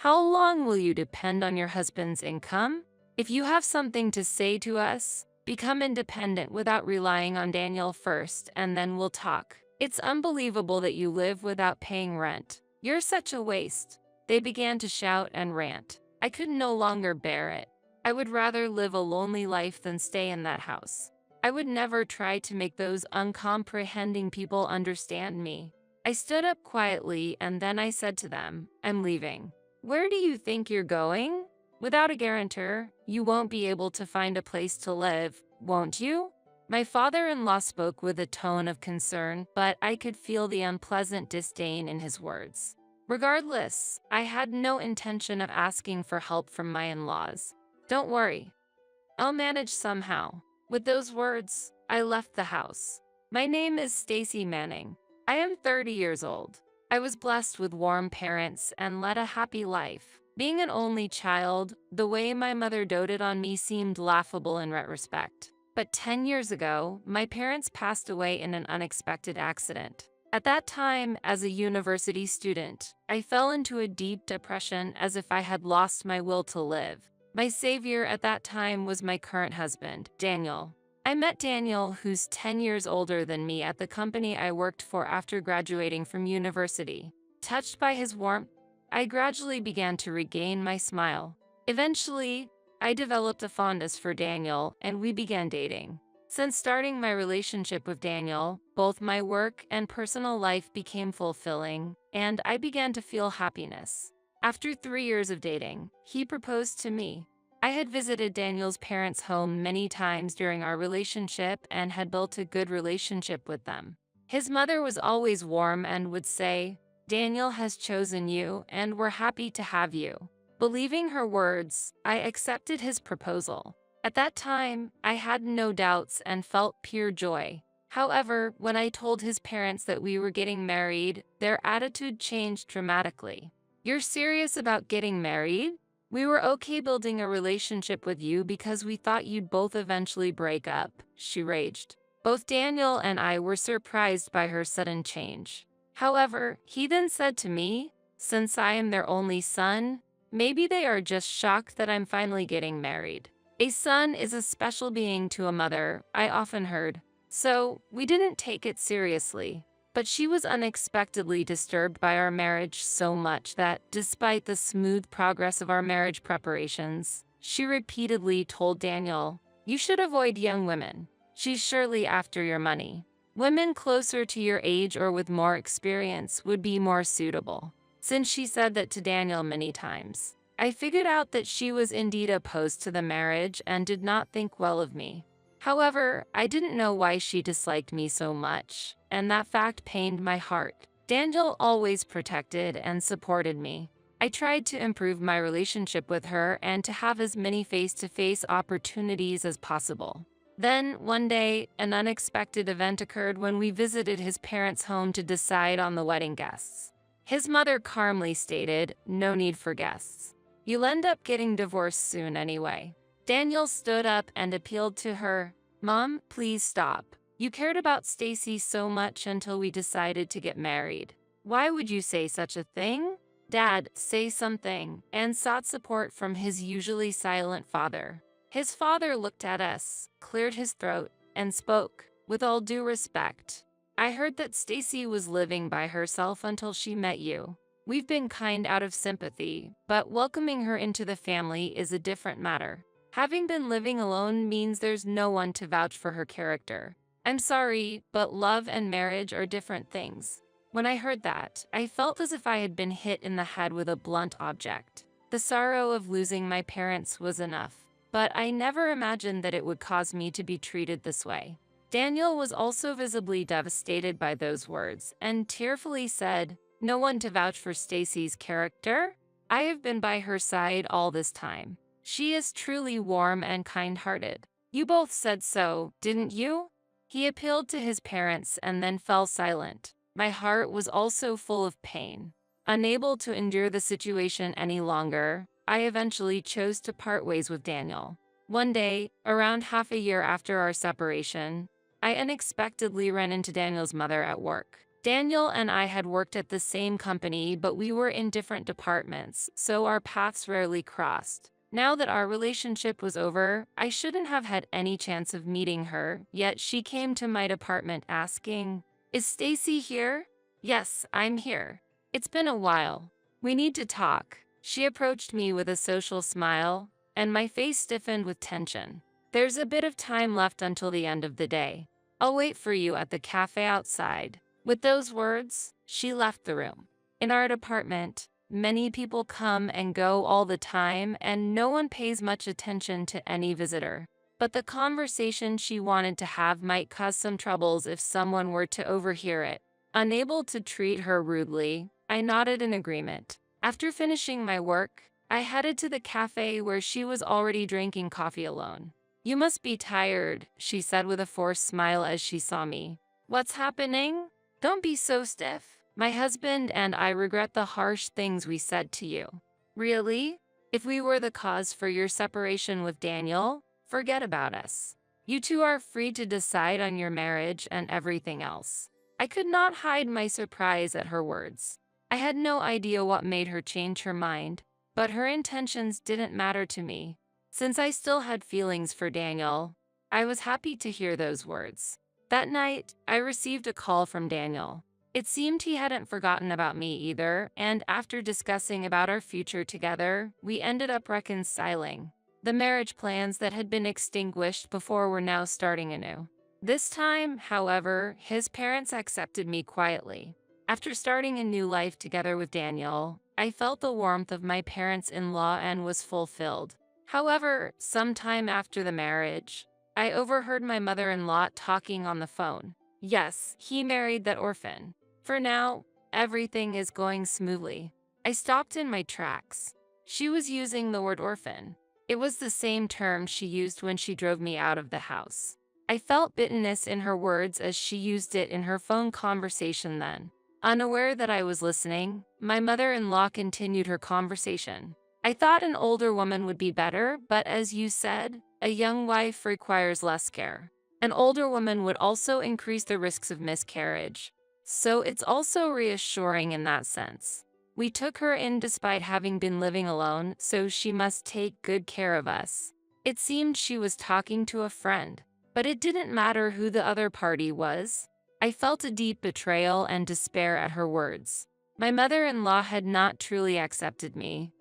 How long will you depend on your husband's income? If you have something to say to us, become independent without relying on Daniel first, and then we'll talk. It's unbelievable that you live without paying rent. You're such a waste. They began to shout and rant. I could no longer bear it. I would rather live a lonely life than stay in that house. I would never try to make those uncomprehending people understand me. I stood up quietly and then I said to them, I'm leaving. Where do you think you're going? Without a guarantor, you won't be able to find a place to live, won't you? My father-in-law spoke with a tone of concern, but I could feel the unpleasant disdain in his words. Regardless, I had no intention of asking for help from my in-laws. Don't worry, I'll manage somehow. With those words, I left the house. My name is Stacy Manning. I am 30 years old. I was blessed with warm parents and led a happy life. Being an only child, the way my mother doted on me seemed laughable in retrospect. But 10 years ago, my parents passed away in an unexpected accident. At that time, as a university student, I fell into a deep depression as if I had lost my will to live. My savior at that time was my current husband, Daniel. I met Daniel, who's 10 years older than me, at the company I worked for after graduating from university. Touched by his warmth, I gradually began to regain my smile. Eventually, I developed a fondness for Daniel and we began dating. Since starting my relationship with Daniel, both my work and personal life became fulfilling, and I began to feel happiness. After 3 years of dating, he proposed to me. I had visited Daniel's parents' home many times during our relationship and had built a good relationship with them. His mother was always warm and would say, Daniel has chosen you and we're happy to have you. Believing her words, I accepted his proposal. At that time, I had no doubts and felt pure joy. However, when I told his parents that we were getting married, their attitude changed dramatically. You're serious about getting married? We were okay building a relationship with you because we thought you'd both eventually break up, she raged. Both Daniel and I were surprised by her sudden change. However, he then said to me, since I am their only son, maybe they are just shocked that I'm finally getting married. A son is a special being to a mother, I often heard. So, we didn't take it seriously. But she was unexpectedly disturbed by our marriage so much that, despite the smooth progress of our marriage preparations, she repeatedly told Daniel, you should avoid young women. She's surely after your money. Women closer to your age or with more experience would be more suitable. Since she said that to Daniel many times, I figured out that she was indeed opposed to the marriage and did not think well of me. However, I didn't know why she disliked me so much, and that fact pained my heart. Daniel always protected and supported me. I tried to improve my relationship with her and to have as many face-to-face opportunities as possible. Then, one day, an unexpected event occurred when we visited his parents' home to decide on the wedding guests. His mother calmly stated, no need for guests. You'll end up getting divorced soon anyway. Daniel stood up and appealed to her. Mom, please stop. You cared about Stacy so much until we decided to get married. Why would you say such a thing? Dad, say something, and sought support from his usually silent father. His father looked at us, cleared his throat, and spoke, with all due respect. I heard that Stacy was living by herself until she met you. We've been kind out of sympathy, but welcoming her into the family is a different matter. Having been living alone means there's no one to vouch for her character. I'm sorry, but love and marriage are different things. When I heard that, I felt as if I had been hit in the head with a blunt object. The sorrow of losing my parents was enough, but I never imagined that it would cause me to be treated this way. Daniel was also visibly devastated by those words and tearfully said, no one to vouch for Stacy's character? I have been by her side all this time. She is truly warm and kind-hearted. You both said so, didn't you? He appealed to his parents and then fell silent. My heart was also full of pain. Unable to endure the situation any longer, I eventually chose to part ways with Daniel. One day, around half a year after our separation, I unexpectedly ran into Daniel's mother at work. Daniel and I had worked at the same company, but we were in different departments, so our paths rarely crossed. Now that our relationship was over, I shouldn't have had any chance of meeting her, yet she came to my department asking, "Is Stacy here?" "Yes, I'm here. It's been a while. We need to talk." She approached me with a social smile, and my face stiffened with tension. "There's a bit of time left until the end of the day. I'll wait for you at the cafe outside." With those words, she left the room. In our department, many people come and go all the time, and no one pays much attention to any visitor. But the conversation she wanted to have might cause some troubles if someone were to overhear it. Unable to treat her rudely, I nodded in agreement. After finishing my work, I headed to the cafe where she was already drinking coffee alone. "You must be tired," she said with a forced smile as she saw me. "What's happening? Don't be so stiff. My husband and I regret the harsh things we said to you." "Really? If we were the cause for your separation with Daniel, forget about us. You two are free to decide on your marriage and everything else." I could not hide my surprise at her words. I had no idea what made her change her mind, but her intentions didn't matter to me. Since I still had feelings for Daniel, I was happy to hear those words. That night, I received a call from Daniel. It seemed he hadn't forgotten about me either, and after discussing about our future together, we ended up reconciling. The marriage plans that had been extinguished before were now starting anew. This time, however, his parents accepted me quietly. After starting a new life together with Daniel, I felt the warmth of my parents-in-law and was fulfilled. However, sometime after the marriage, I overheard my mother-in-law talking on the phone. Yes, he married that orphan. For now, everything is going smoothly. I stopped in my tracks. She was using the word orphan. It was the same term she used when she drove me out of the house. I felt bitterness in her words as she used it in her phone conversation then. Unaware that I was listening, my mother-in-law continued her conversation. "I thought an older woman would be better, but as you said, a young wife requires less care. An older woman would also increase the risks of miscarriage. So it's also reassuring in that sense. We took her in despite having been living alone, so she must take good care of us." It seemed she was talking to a friend, but it didn't matter who the other party was. I felt a deep betrayal and despair at her words. My mother-in-law had not truly accepted me.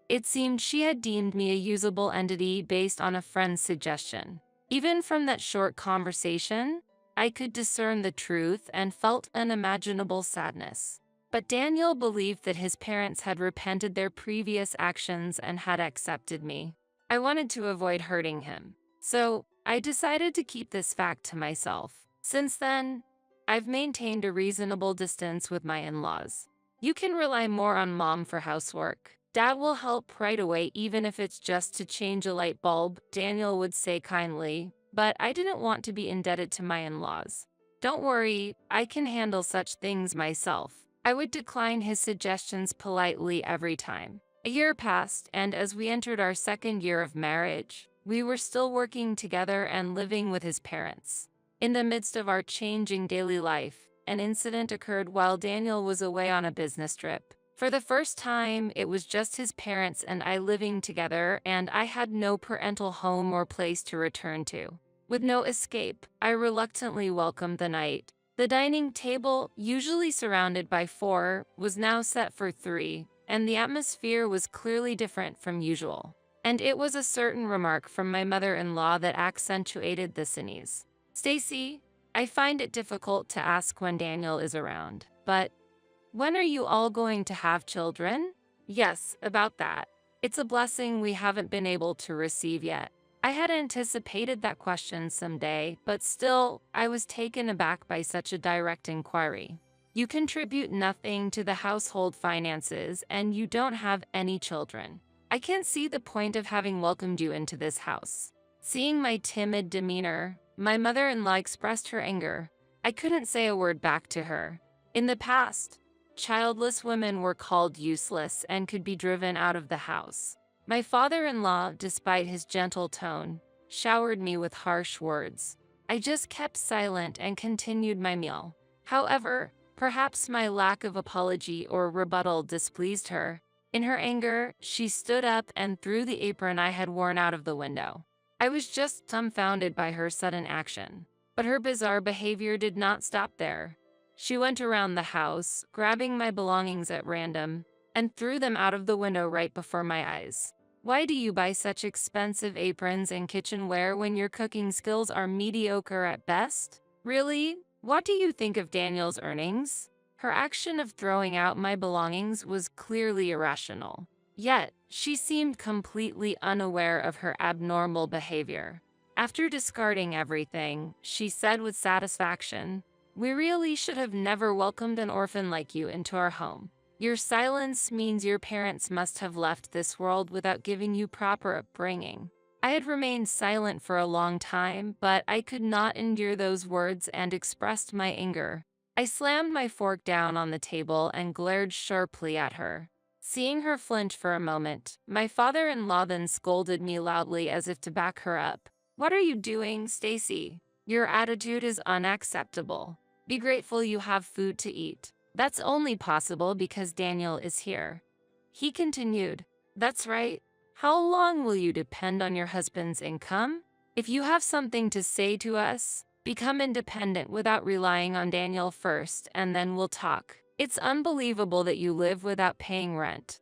It seemed she had deemed me a usable entity based on a friend's suggestion. Even from that short conversation, I could discern the truth and felt unimaginable sadness. But Daniel believed that his parents had repented their previous actions and had accepted me. I wanted to avoid hurting him, so I decided to keep this fact to myself. Since then, I've maintained a reasonable distance with my in-laws. You can rely more on Mom for housework. Dad will help right away even if it's just to change a light bulb, Daniel would say kindly, but I didn't want to be indebted to my in-laws. "Don't worry, I can handle such things myself." I would decline his suggestions politely every time. A year passed, and as we entered our second year of marriage, we were still working together and living with his parents. In the midst of our changing daily life, an incident occurred while Daniel was away on a business trip. For the first time, it was just his parents and I living together, and I had no parental home or place to return to. With no escape, I reluctantly welcomed the night. The dining table, usually surrounded by 4, was now set for 3, and the atmosphere was clearly different from usual. And it was a certain remark from my mother-in-law that accentuated this unease. "Stacy, I find it difficult to ask when Daniel is around, but when are you all going to have children?" "Yes, about that. It's a blessing we haven't been able to receive yet." I had anticipated that question someday, but still, I was taken aback by such a direct inquiry. "You contribute nothing to the household finances, and you don't have any children. I can't see the point of having welcomed you into this house." Seeing my timid demeanor, my mother-in-law expressed her anger. I couldn't say a word back to her. In the past, childless women were called useless and could be driven out of the house. My father-in-law, despite his gentle tone, showered me with harsh words. I just kept silent and continued my meal. However, Perhaps my lack of apology or rebuttal displeased her. In her anger, she stood up and threw the apron I had worn out of the window. I was just dumbfounded by her sudden action. But her bizarre behavior did not stop there. She went around the house, grabbing my belongings at random, and threw them out of the window right before my eyes. Why do you buy such expensive aprons and kitchenware when your cooking skills are mediocre at best? Really? What do you think of Daniel's earnings? Her action of throwing out my belongings was clearly irrational. Yet, she seemed completely unaware of her abnormal behavior. After discarding everything, she said with satisfaction, "We really should have never welcomed an orphan like you into our home. Your silence means your parents must have left this world without giving you proper upbringing." I had remained silent for a long time, but I could not endure those words and expressed my anger. I slammed my fork down on the table and glared sharply at her. Seeing her flinch for a moment, my father-in-law then scolded me loudly as if to back her up. "What are you doing, Stacy? Your attitude is unacceptable. Be grateful you have food to eat. That's only possible because Daniel is here." He continued, "That's right. How long will you depend on your husband's income? If you have something to say to us, become independent without relying on Daniel first, and then we'll talk. It's unbelievable that you live without paying rent.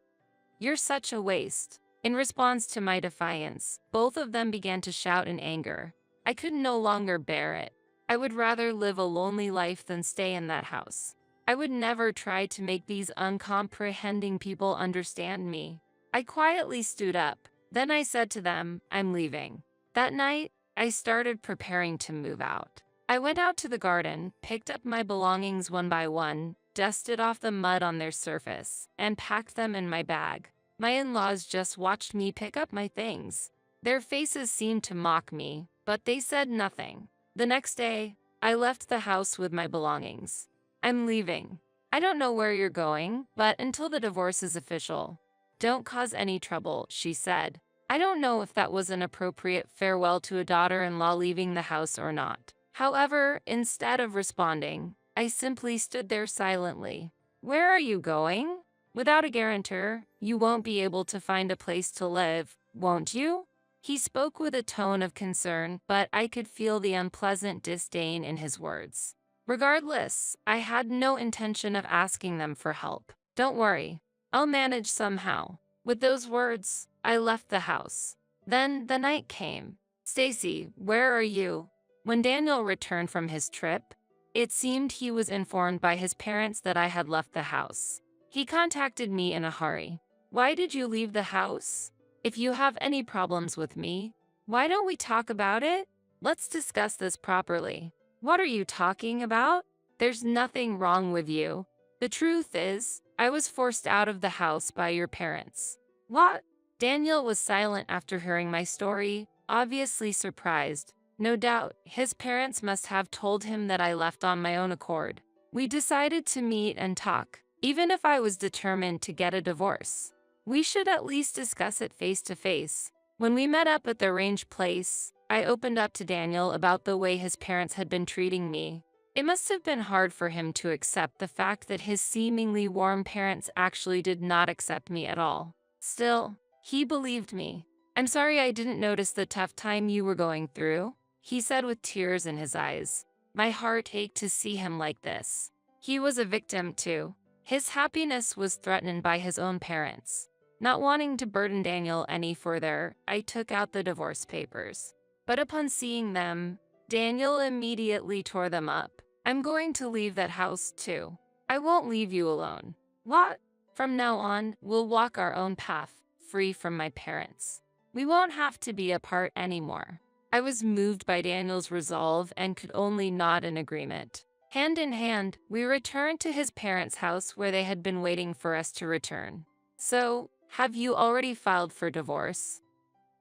You're such a waste." In response to my defiance, both of them began to shout in anger. I could no longer bear it. I would rather live a lonely life than stay in that house. I would never try to make these uncomprehending people understand me. I quietly stood up. Then I said to them, "I'm leaving." That night, I started preparing to move out. I went out to the garden, picked up my belongings one by one, dusted off the mud on their surface, and packed them in my bag. My in-laws just watched me pick up my things. Their faces seemed to mock me, but they said nothing. The next day, I left the house with my belongings. "I'm leaving. I don't know where you're going, but until the divorce is official, don't cause any trouble," she said. I don't know if that was an appropriate farewell to a daughter-in-law leaving the house or not. However, instead of responding, I simply stood there silently. "Where are you going? Without a guarantor, you won't be able to find a place to live, won't you?" He spoke with a tone of concern, but I could feel the unpleasant disdain in his words. Regardless, I had no intention of asking them for help. "Don't worry. I'll manage somehow." With those words, I left the house. Then the night came. "Stacy, where are you?" When Daniel returned from his trip, it seemed he was informed by his parents that I had left the house. He contacted me in a hurry. "Why did you leave the house? If you have any problems with me, why don't we talk about it? Let's discuss this properly." "What are you talking about? There's nothing wrong with you. The truth is, I was forced out of the house by your parents." "What?" Daniel was silent after hearing my story, obviously surprised. No doubt, his parents must have told him that I left on my own accord. We decided to meet and talk. Even if I was determined to get a divorce, we should at least discuss it face to face. When we met up at the range place, I opened up to Daniel about the way his parents had been treating me. It must have been hard for him to accept the fact that his seemingly warm parents actually did not accept me at all. Still, he believed me. "I'm sorry I didn't notice the tough time you were going through," he said with tears in his eyes. My heart ached to see him like this. He was a victim too. His happiness was threatened by his own parents. Not wanting to burden Daniel any further, I took out the divorce papers. But upon seeing them, Daniel immediately tore them up. "I'm going to leave that house too. I won't leave you alone." "What?" "From now on, we'll walk our own path, free from my parents. We won't have to be apart anymore." I was moved by Daniel's resolve and could only nod in agreement. Hand in hand, we returned to his parents' house where they had been waiting for us to return. "So, have you already filed for divorce?"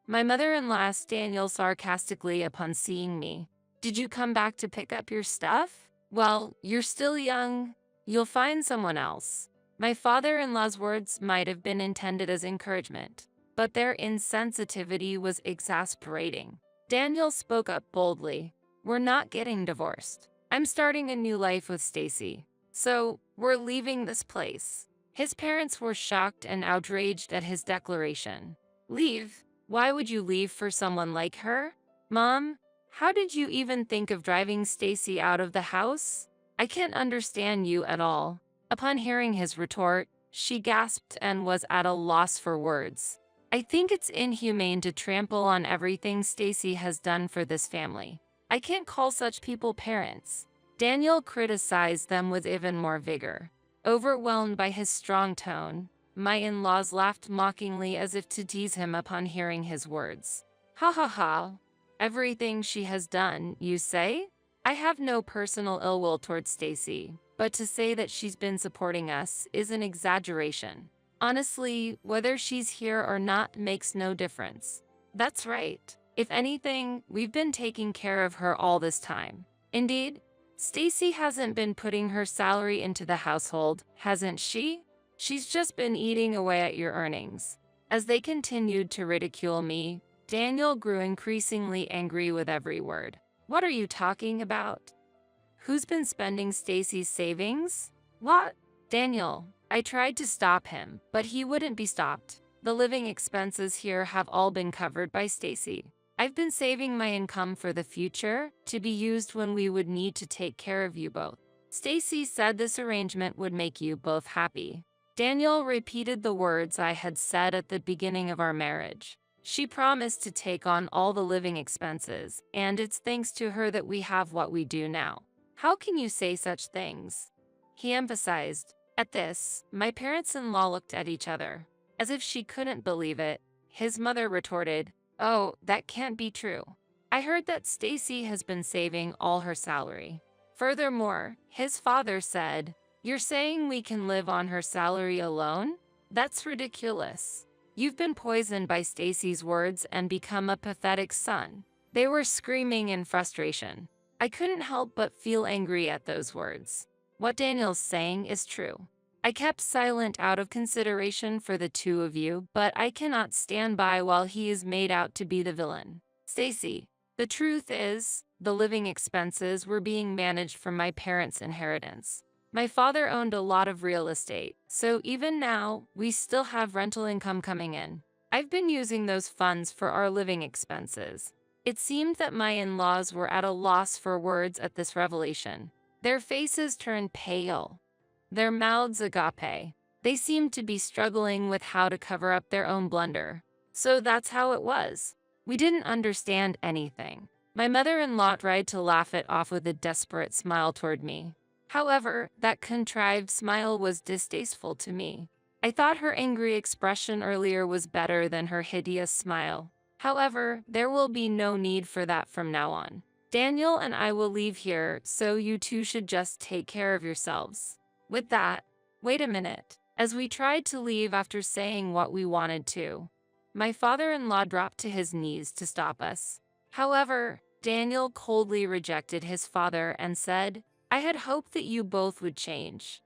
My mother-in-law asked Daniel sarcastically upon seeing me. "Did you come back to pick up your stuff? Well, you're still young. You'll find someone else." My father-in-law's words might have been intended as encouragement, but their insensitivity was exasperating. Daniel spoke up boldly. "We're not getting divorced. I'm starting a new life with Stacy. So, we're leaving this place. His parents were shocked and outraged at his declaration. Leave? Why would you leave for someone like her? Mom, how did you even think of driving Stacy out of the house? I can't understand you at all. Upon hearing his retort, she gasped and was at a loss for words. I think it's inhumane to trample on everything Stacy has done for this family. I can't call such people parents. Daniel criticized them with even more vigor. Overwhelmed by his strong tone, my in-laws laughed mockingly as if to tease him upon hearing his words. Ha ha ha. Everything she has done, you say? I have no personal ill will towards Stacy, but to say that she's been supporting us is an exaggeration. Honestly, whether she's here or not makes no difference. That's right. If anything, we've been taking care of her all this time. Indeed, Stacy hasn't been putting her salary into the household, hasn't she? She's just been eating away at your earnings. As they continued to ridicule me, Daniel grew increasingly angry with every word. What are you talking about? Who's been spending Stacy's savings? What? Daniel, I tried to stop him, but he wouldn't be stopped. The living expenses here have all been covered by Stacy. I've been saving my income for the future to be used when we would need to take care of you both. Stacy said this arrangement would make you both happy. Daniel repeated the words I had said at the beginning of our marriage. She promised to take on all the living expenses, and it's thanks to her that we have what we do now. How can you say such things? He emphasized. At this, my parents-in-law looked at each other. As if she couldn't believe it, his mother retorted, "Oh, that can't be true. I heard that Stacy has been saving all her salary." Furthermore, his father said, "You're saying we can live on her salary alone? That's ridiculous. You've been poisoned by Stacy's words and become a pathetic son." They were screaming in frustration. I couldn't help but feel angry at those words. What Daniel's saying is true. I kept silent out of consideration for the two of you, but I cannot stand by while he is made out to be the villain. Stacy, the truth is, the living expenses were being managed from my parents' inheritance. My father owned a lot of real estate, so even now, we still have rental income coming in. I've been using those funds for our living expenses. It seemed that my in-laws were at a loss for words at this revelation. Their faces turned pale. Their mouths agape. They seemed to be struggling with how to cover up their own blunder. So that's how it was. We didn't understand anything. My mother-in-law tried to laugh it off with a desperate smile toward me. However, that contrived smile was distasteful to me. I thought her angry expression earlier was better than her hideous smile. However, there will be no need for that from now on. Daniel and I will leave here, so you two should just take care of yourselves. With that, wait a minute. As we tried to leave after saying what we wanted to, my father-in-law dropped to his knees to stop us. However, Daniel coldly rejected his father and said, "I had hoped that you both would change.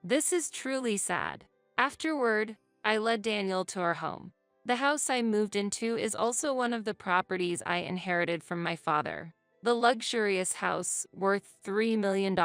This is truly sad." Afterward, I led Daniel to our home. The house I moved into is also one of the properties I inherited from my father. The luxurious house, worth $3 million,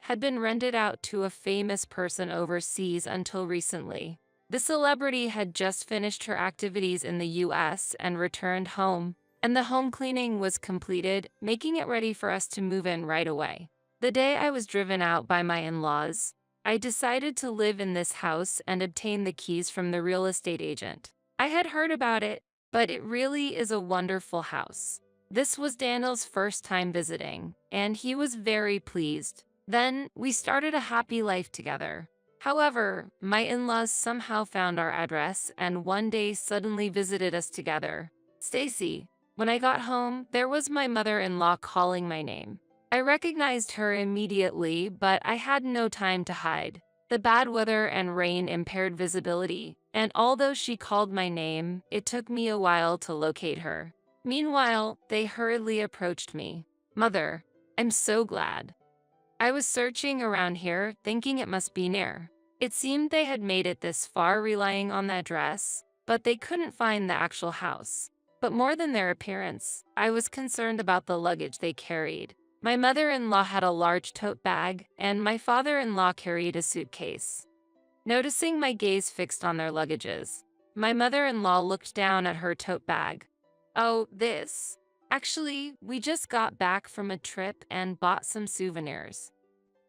had been rented out to a famous person overseas until recently. The celebrity had just finished her activities in the US and returned home, and the home cleaning was completed, making it ready for us to move in right away. The day I was driven out by my in-laws, I decided to live in this house and obtain the keys from the real estate agent. I had heard about it, but it really is a wonderful house. This was Daniel's first time visiting, and he was very pleased. Then, we started a happy life together. However, my in-laws somehow found our address and one day suddenly visited us together. Stacy, when I got home, there was my mother-in-law calling my name. I recognized her immediately, but I had no time to hide. The bad weather and rain impaired visibility, and although she called my name, it took me a while to locate her. Meanwhile, they hurriedly approached me. "Mother, I'm so glad." I was searching around here, thinking it must be near. It seemed they had made it this far relying on the address, but they couldn't find the actual house. But more than their appearance, I was concerned about the luggage they carried. My mother-in-law had a large tote bag, and my father-in-law carried a suitcase. Noticing my gaze fixed on their luggages, my mother-in-law looked down at her tote bag. "Oh, this? Actually, we just got back from a trip and bought some souvenirs."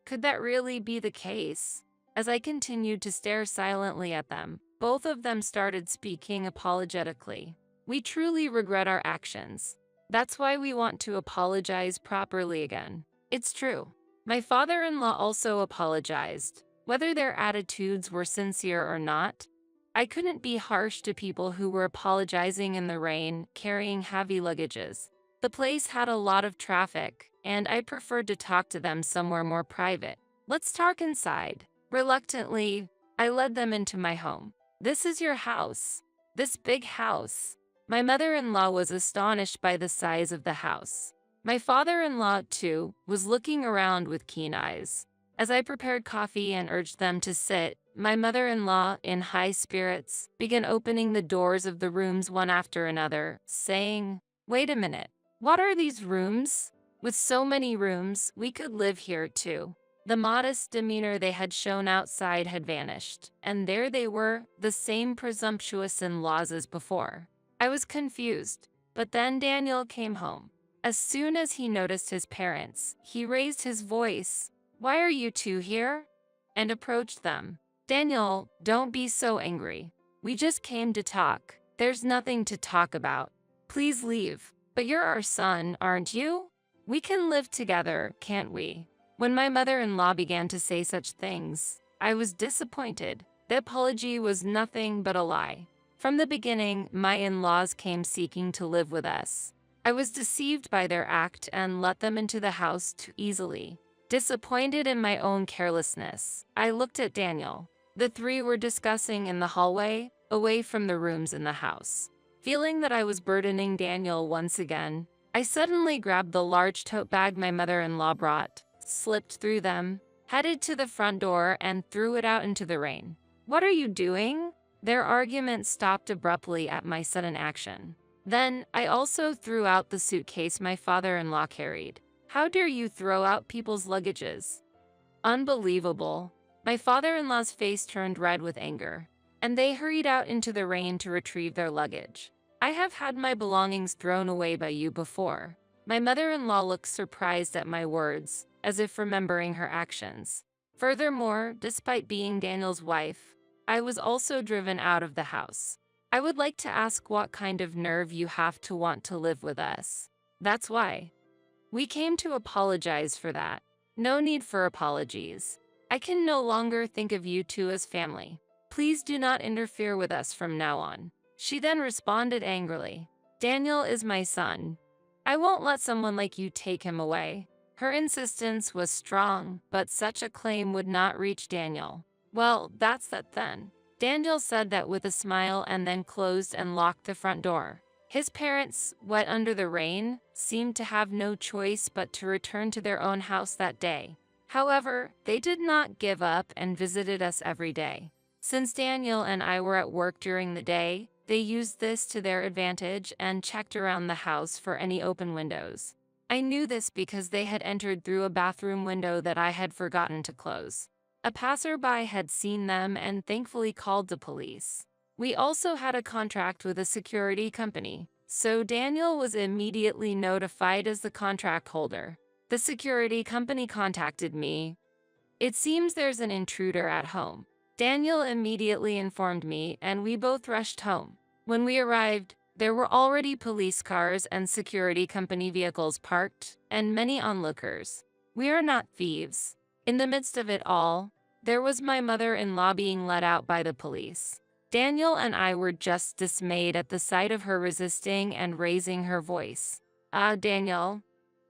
Could that really be the case? As I continued to stare silently at them, both of them started speaking apologetically. "We truly regret our actions. That's why we want to apologize properly again." It's true. My father-in-law also apologized. Whether their attitudes were sincere or not, I couldn't be harsh to people who were apologizing in the rain, carrying heavy luggages. The place had a lot of traffic, and I preferred to talk to them somewhere more private. "Let's talk inside." Reluctantly, I led them into my home. "This is your house. This big house." My mother-in-law was astonished by the size of the house. My father-in-law, too, was looking around with keen eyes. As I prepared coffee and urged them to sit, my mother-in-law, in high spirits, began opening the doors of the rooms one after another, saying, "Wait a minute. What are these rooms? With so many rooms, we could live here too." The modest demeanor they had shown outside had vanished, and there they were, the same presumptuous in-laws as before. I was confused, but then Daniel came home. As soon as he noticed his parents, he raised his voice. "Why are you two here?" and approached them. "Daniel, don't be so angry. We just came to talk. There's nothing to talk about. Please leave." "But you're our son, aren't you? We can live together, can't we?" When my mother-in-law began to say such things, I was disappointed. The apology was nothing but a lie. From the beginning, my in-laws came seeking to live with us. I was deceived by their act and let them into the house too easily. Disappointed in my own carelessness, I looked at Daniel. The three were discussing in the hallway, away from the rooms in the house. Feeling that I was burdening Daniel once again, I suddenly grabbed the large tote bag my mother-in-law brought, slipped through them, headed to the front door, and threw it out into the rain. "What are you doing?" Their argument stopped abruptly at my sudden action. Then, I also threw out the suitcase my father-in-law carried. "How dare you throw out people's luggages?" Unbelievable. My father-in-law's face turned red with anger, and they hurried out into the rain to retrieve their luggage. "I have had my belongings thrown away by you before." My mother-in-law looked surprised at my words, as if remembering her actions. Furthermore, despite being Daniel's wife, I was also driven out of the house. "I would like to ask what kind of nerve you have to want to live with us." "That's why. We came to apologize for that." "No need for apologies. I can no longer think of you two as family. Please do not interfere with us from now on." She then responded angrily. "Daniel is my son. I won't let someone like you take him away." Her insistence was strong, but such a claim would not reach Daniel. "Well, that's that then." Daniel said that with a smile and then closed and locked the front door. His parents, wet under the rain, seemed to have no choice but to return to their own house that day. However, they did not give up and visited us every day. Since Daniel and I were at work during the day, they used this to their advantage and checked around the house for any open windows. I knew this because they had entered through a bathroom window that I had forgotten to close. A passerby had seen them and thankfully called the police. We also had a contract with a security company, so Daniel was immediately notified as the contract holder. The security company contacted me. "It seems there's an intruder at home." Daniel immediately informed me, and we both rushed home. When we arrived, there were already police cars and security company vehicles parked, and many onlookers. We are not thieves. In the midst of it all, there was my mother-in-law being let out by the police. Daniel and I were just dismayed at the sight of her resisting and raising her voice. Daniel,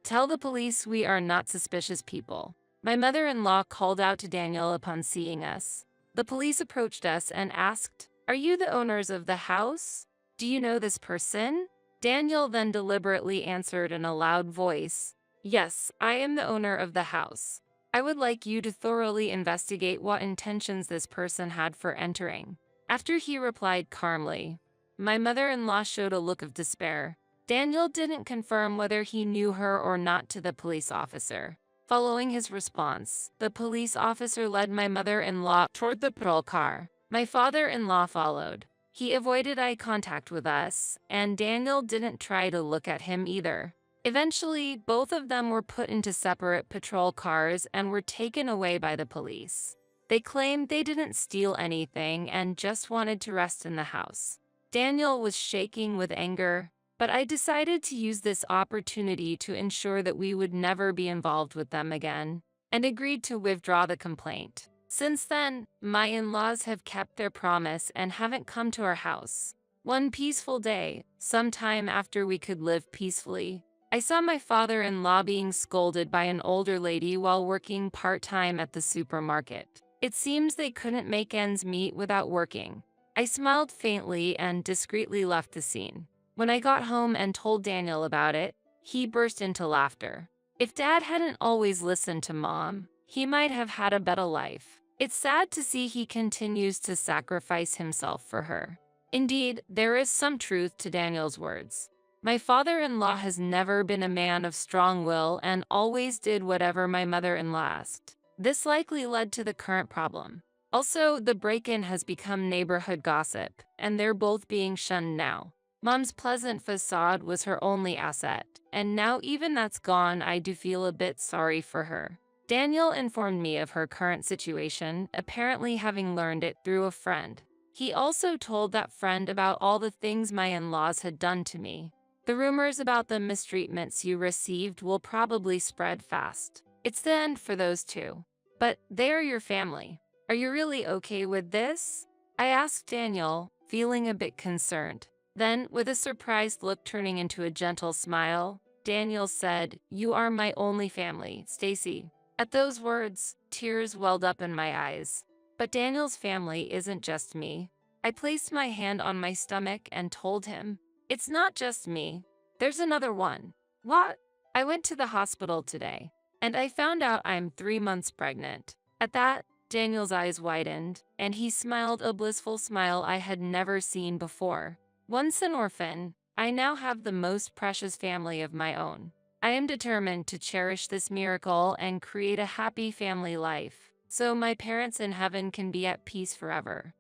tell the police we are not suspicious people." My mother-in-law called out to Daniel upon seeing us. The police approached us and asked, "Are you the owners of the house? Do you know this person?" Daniel then deliberately answered in a loud voice, "Yes, I am the owner of the house. I would like you to thoroughly investigate what intentions this person had for entering." After he replied calmly, my mother-in-law showed a look of despair. Daniel didn't confirm whether he knew her or not to the police officer. Following his response, the police officer led my mother-in-law toward the patrol car. My father-in-law followed. He avoided eye contact with us, and Daniel didn't try to look at him either. Eventually, both of them were put into separate patrol cars and were taken away by the police. They claimed they didn't steal anything and just wanted to rest in the house. Daniel was shaking with anger, but I decided to use this opportunity to ensure that we would never be involved with them again, and agreed to withdraw the complaint. Since then, my in-laws have kept their promise and haven't come to our house. One peaceful day, sometime after we could live peacefully, I saw my father-in-law being scolded by an older lady while working part-time at the supermarket. It seems they couldn't make ends meet without working. I smiled faintly and discreetly left the scene. When I got home and told Daniel about it, he burst into laughter. If Dad hadn't always listened to Mom, he might have had a better life. It's sad to see he continues to sacrifice himself for her. Indeed, there is some truth to Daniel's words. My father-in-law has never been a man of strong will and always did whatever my mother-in-law asked. This likely led to the current problem. Also, the break-in has become neighborhood gossip, and they're both being shunned now. Mom's pleasant facade was her only asset, and now even that's gone, I do feel a bit sorry for her. Daniel informed me of her current situation, apparently having learned it through a friend. He also told that friend about all the things my in-laws had done to me. The rumors about the mistreatments you received will probably spread fast. It's the end for those two. But they are your family. Are you really okay with this? I asked Daniel, feeling a bit concerned. Then, with a surprised look turning into a gentle smile, Daniel said, "You are my only family, Stacy." At those words, tears welled up in my eyes. But Daniel's family isn't just me. I placed my hand on my stomach and told him, "It's not just me. There's another one." "What?" "I went to the hospital today, and I found out I'm 3 months pregnant." At that, Daniel's eyes widened, and he smiled a blissful smile I had never seen before. Once an orphan, I now have the most precious family of my own. I am determined to cherish this miracle and create a happy family life, so my parents in heaven can be at peace forever.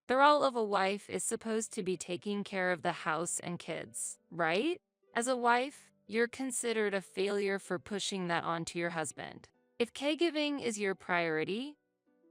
The role of a wife is supposed to be taking care of the house and kids, right? As a wife, you're considered a failure for pushing that onto your husband. If caregiving is your priority,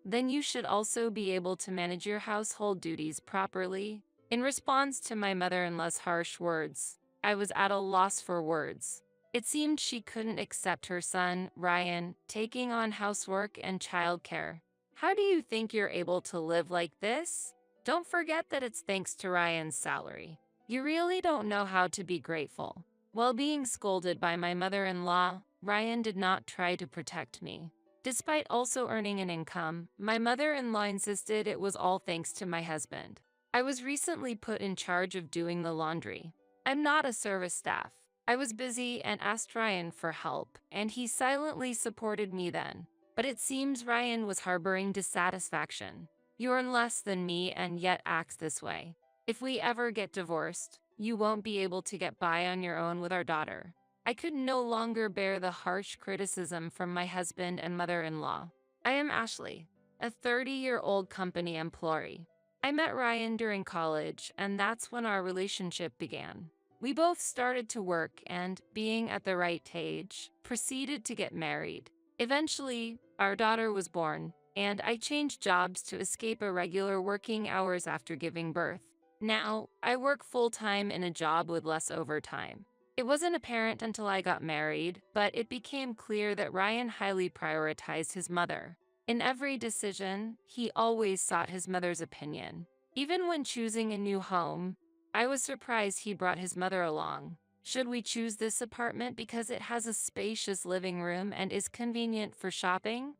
then you should also be able to manage your household duties properly. In response to my mother-in-law's harsh words, I was at a loss for words. It seemed she couldn't accept her son, Ryan, taking on housework and childcare. "How do you think you're able to live like this? Don't forget that it's thanks to Ryan's salary. You really don't know how to be grateful." While being scolded by my mother-in-law, Ryan did not try to protect me. Despite also earning an income, my mother-in-law insisted it was all thanks to my husband. I was recently put in charge of doing the laundry. I'm not a service staff. I was busy and asked Ryan for help, and he silently supported me then. But it seems Ryan was harboring dissatisfaction. "You earn less than me and yet act this way. If we ever get divorced, you won't be able to get by on your own with our daughter." I could no longer bear the harsh criticism from my husband and mother-in-law. I am Ashley, a 30-year-old company employee. I met Ryan during college, and that's when our relationship began. We both started to work and, being at the right age, proceeded to get married. Eventually, our daughter was born, and I changed jobs to escape irregular working hours after giving birth. Now, I work full-time in a job with less overtime. It wasn't apparent until I got married, but it became clear that Ryan highly prioritized his mother. In every decision, he always sought his mother's opinion. Even when choosing a new home, I was surprised he brought his mother along. "Should we choose this apartment because it has a spacious living room and is convenient for shopping?"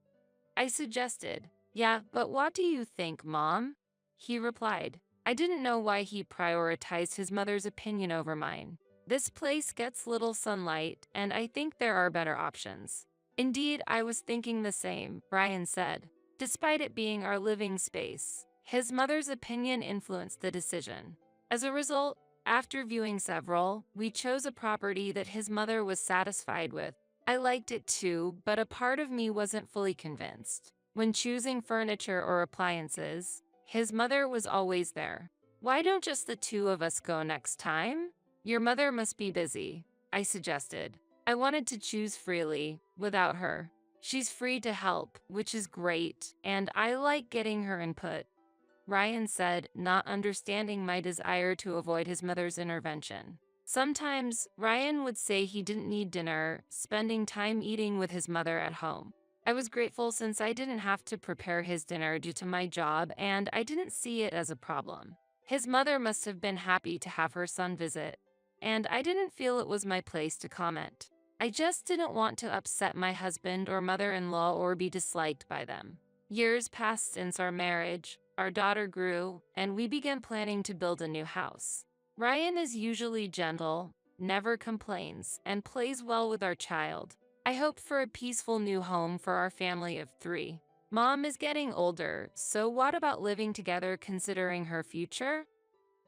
I suggested. "Yeah, but what do you think, Mom?" He replied. I didn't know why he prioritized his mother's opinion over mine. "This place gets little sunlight, and I think there are better options." "Indeed, I was thinking the same," Ryan said. Despite it being our living space, his mother's opinion influenced the decision. As a result, After viewing several, we chose a property that his mother was satisfied with. I liked it too, but a part of me wasn't fully convinced. When choosing furniture or appliances, his mother was always there. Why don't just the two of us go next time? Your mother must be busy, I suggested. I wanted to choose freely, without her. She's free to help, which is great, and I like getting her input, Ryan said, not understanding my desire to avoid his mother's intervention. Sometimes, Ryan would say he didn't need dinner, spending time eating with his mother at home. I was grateful since I didn't have to prepare his dinner due to my job, and I didn't see it as a problem. His mother must have been happy to have her son visit, and I didn't feel it was my place to comment. I just didn't want to upset my husband or mother-in-law or be disliked by them. Years passed since our marriage, our daughter grew, and we began planning to build a new house. Ryan is usually gentle, never complains, and plays well with our child. I hoped for a peaceful new home for our family of 3. Mom is getting older, so what about living together considering her future?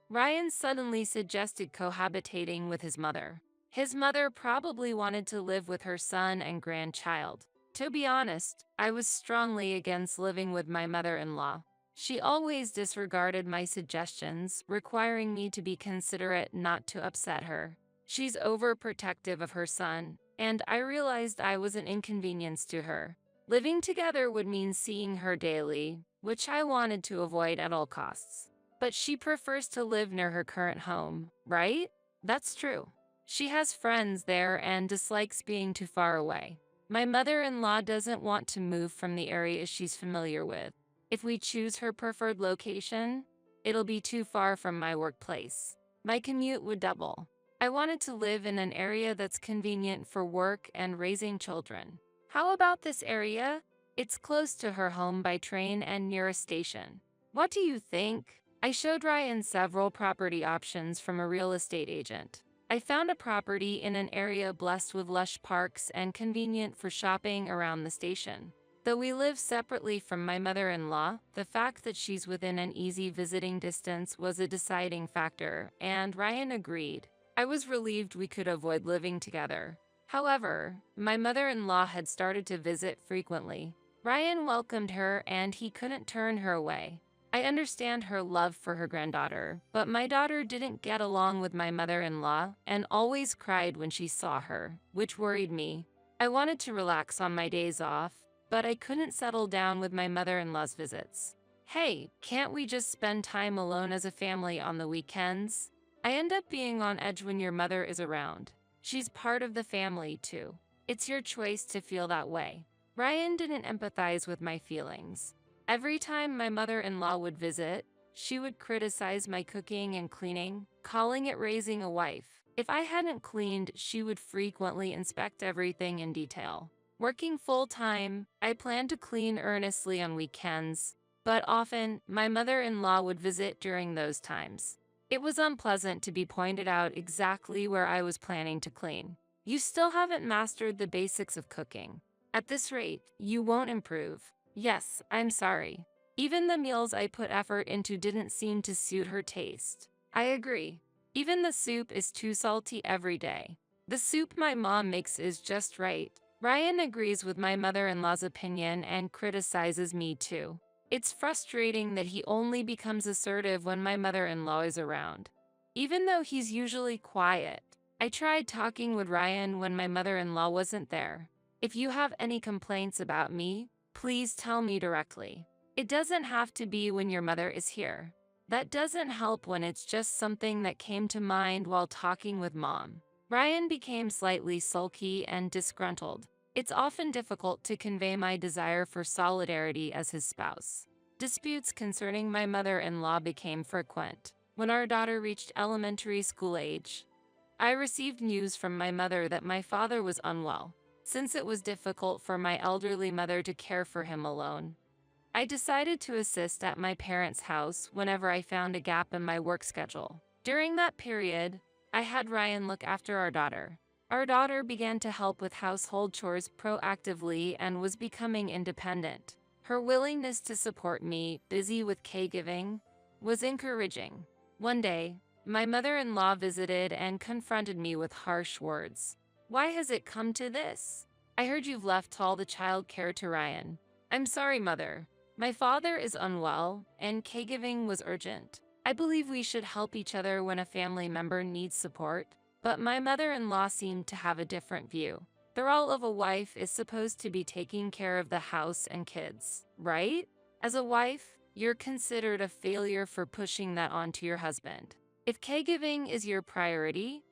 Ryan suddenly suggested cohabitating with his mother. His mother probably wanted to live with her son and grandchild. To be honest, I was strongly against living with my mother-in-law. She always disregarded my suggestions, requiring me to be considerate not to upset her. She's overprotective of her son, and I realized I was an inconvenience to her. Living together would mean seeing her daily, which I wanted to avoid at all costs. But she prefers to live near her current home, right? That's true. She has friends there and dislikes being too far away. My mother-in-law doesn't want to move from the area she's familiar with. If we choose her preferred location, it'll be too far from my workplace. My commute would double. I wanted to live in an area that's convenient for work and raising children. How about this area? It's close to her home by train and near a station. What do you think? I showed Ryan several property options from a real estate agent. I found a property in an area blessed with lush parks and convenient for shopping around the station. Though we live separately from my mother-in-law, the fact that she's within an easy visiting distance was a deciding factor, and Ryan agreed. I was relieved we could avoid living together. However, my mother-in-law had started to visit frequently. Ryan welcomed her, and he couldn't turn her away. I understand her love for her granddaughter, but my daughter didn't get along with my mother-in-law and always cried when she saw her, which worried me. I wanted to relax on my days off, but I couldn't settle down with my mother-in-law's visits. Hey, can't we just spend time alone as a family on the weekends? I end up being on edge when your mother is around. She's part of the family too. It's your choice to feel that way. Ryan didn't empathize with my feelings. Every time my mother-in-law would visit, she would criticize my cooking and cleaning, calling it raising a wife. If I hadn't cleaned, she would frequently inspect everything in detail. Working full-time, I planned to clean earnestly on weekends, but often my mother-in-law would visit during those times. It was unpleasant to be pointed out exactly where I was planning to clean. You still haven't mastered the basics of cooking. At this rate, you won't improve. Yes, I'm sorry. Even the meals I put effort into didn't seem to suit her taste. I agree. Even the soup is too salty every day. The soup my mom makes is just right. Ryan agrees with my mother-in-law's opinion and criticizes me too. It's frustrating that he only becomes assertive when my mother-in-law is around. Even though he's usually quiet, I tried talking with Ryan when my mother-in-law wasn't there. If you have any complaints about me, please tell me directly. It doesn't have to be when your mother is here. That doesn't help when it's just something that came to mind while talking with mom. Ryan became slightly sulky and disgruntled. It's often difficult to convey my desire for solidarity as his spouse. Disputes concerning my mother-in-law became frequent. When our daughter reached elementary school age, I received news from my mother that my father was unwell. Since it was difficult for my elderly mother to care for him alone, I decided to assist at my parents' house whenever I found a gap in my work schedule. During that period, I had Ryan look after our daughter. Our daughter began to help with household chores proactively and was becoming independent. Her willingness to support me, busy with caregiving, was encouraging. One day, my mother-in-law visited and confronted me with harsh words. "Why has it come to this? I heard you've left all the child care to Ryan." "I'm sorry, mother. My father is unwell, and caregiving was urgent. I believe we should help each other when a family member needs support." But my mother-in-law seemed to have a different view. The role of a wife is supposed to be taking care of the house and kids, right? As a wife, you're considered a failure for pushing that onto your husband. If caregiving is your priority,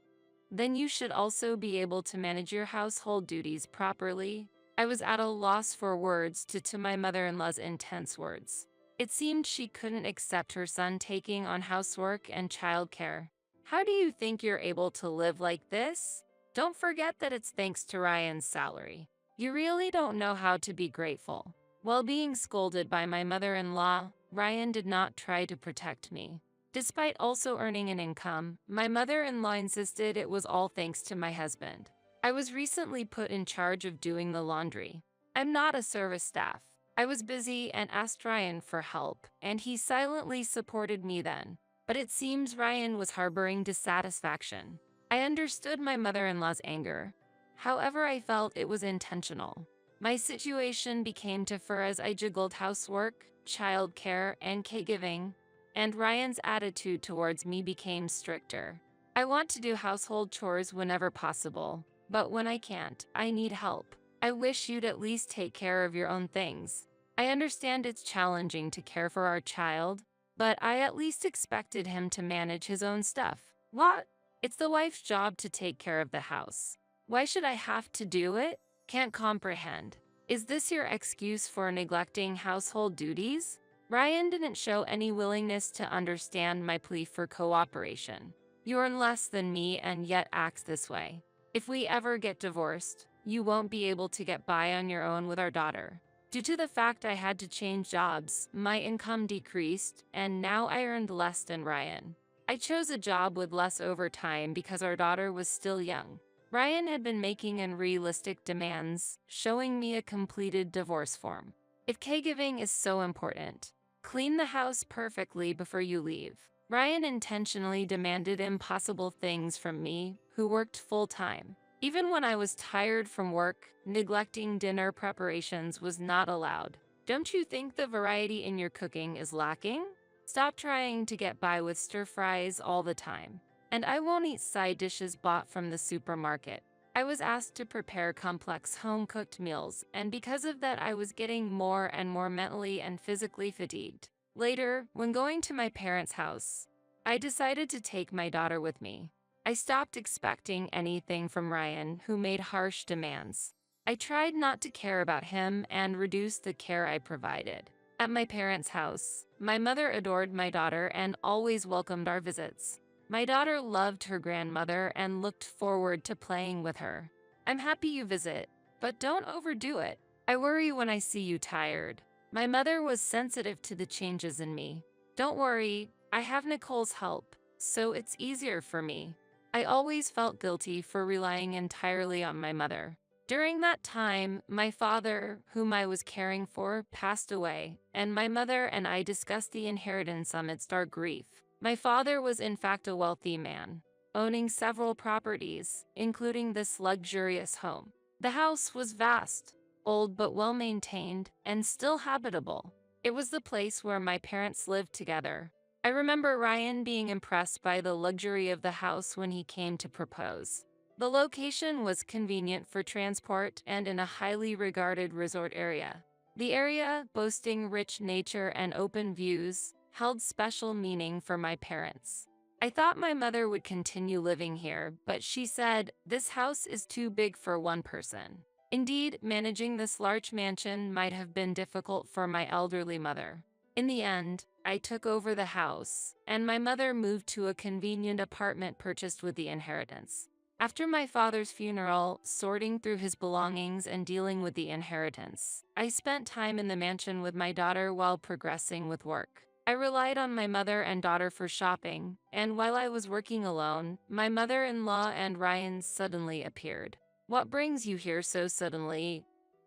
then you should also be able to manage your household duties properly. I was at a loss for words to my mother-in-law's intense words. It seemed she couldn't accept her son taking on housework and childcare. "How do you think you're able to live like this? Don't forget that it's thanks to Ryan's salary. You really don't know how to be grateful." While being scolded by my mother-in-law, Ryan did not try to protect me. Despite also earning an income, my mother-in-law insisted it was all thanks to my husband. I was recently put in charge of doing the laundry. I'm not a service staff. I was busy and asked Ryan for help, and he silently supported me then. But it seems Ryan was harboring dissatisfaction. I understood my mother-in-law's anger. However, I felt it was intentional. My situation became tougher as I juggled housework, childcare, and caregiving, and Ryan's attitude towards me became stricter. "I want to do household chores whenever possible, but when I can't, I need help. I wish you'd at least take care of your own things. I understand it's challenging to care for our child, but I at least expected him to manage his own stuff." "What? It's the wife's job to take care of the house. Why should I have to do it? Can't comprehend. Is this your excuse for neglecting household duties?" Ryan didn't show any willingness to understand my plea for cooperation. "You earn less than me and yet act this way. If we ever get divorced, you won't be able to get by on your own with our daughter." Due to the fact I had to change jobs, my income decreased, and now I earned less than Ryan. I chose a job with less overtime because our daughter was still young. Ryan had been making unrealistic demands, showing me a completed divorce form. "If caregiving is so important, clean the house perfectly before you leave." Ryan intentionally demanded impossible things from me, who worked full-time. Even when I was tired from work, neglecting dinner preparations was not allowed. "Don't you think the variety in your cooking is lacking? Stop trying to get by with stir-fries all the time. And I won't eat side dishes bought from the supermarket." I was asked to prepare complex home-cooked meals, and because of that I was getting more and more mentally and physically fatigued. Later, when going to my parents' house, I decided to take my daughter with me. I stopped expecting anything from Ryan, who made harsh demands. I tried not to care about him and reduced the care I provided. At my parents' house, my mother adored my daughter and always welcomed our visits. My daughter loved her grandmother and looked forward to playing with her. "I'm happy you visit, but don't overdo it. I worry when I see you tired." My mother was sensitive to the changes in me. "Don't worry, I have Nicole's help, so it's easier for me." I always felt guilty for relying entirely on my mother. During that time, my father, whom I was caring for, passed away, and my mother and I discussed the inheritance amidst our grief. My father was in fact a wealthy man, owning several properties, including this luxurious home. The house was vast, old but well-maintained, and still habitable. It was the place where my parents lived together. I remember Ryan being impressed by the luxury of the house when he came to propose. The location was convenient for transport and in a highly regarded resort area. The area, boasting rich nature and open views, held special meaning for my parents. I thought my mother would continue living here, but she said, "This house is too big for one person." Indeed, managing this large mansion might have been difficult for my elderly mother. In the end, I took over the house, and my mother moved to a convenient apartment purchased with the inheritance. After my father's funeral, sorting through his belongings and dealing with the inheritance, I spent time in the mansion with my daughter while progressing with work. I relied on my mother and daughter for shopping, and while I was working alone, my mother-in-law and Ryan suddenly appeared. "What brings you here so suddenly?"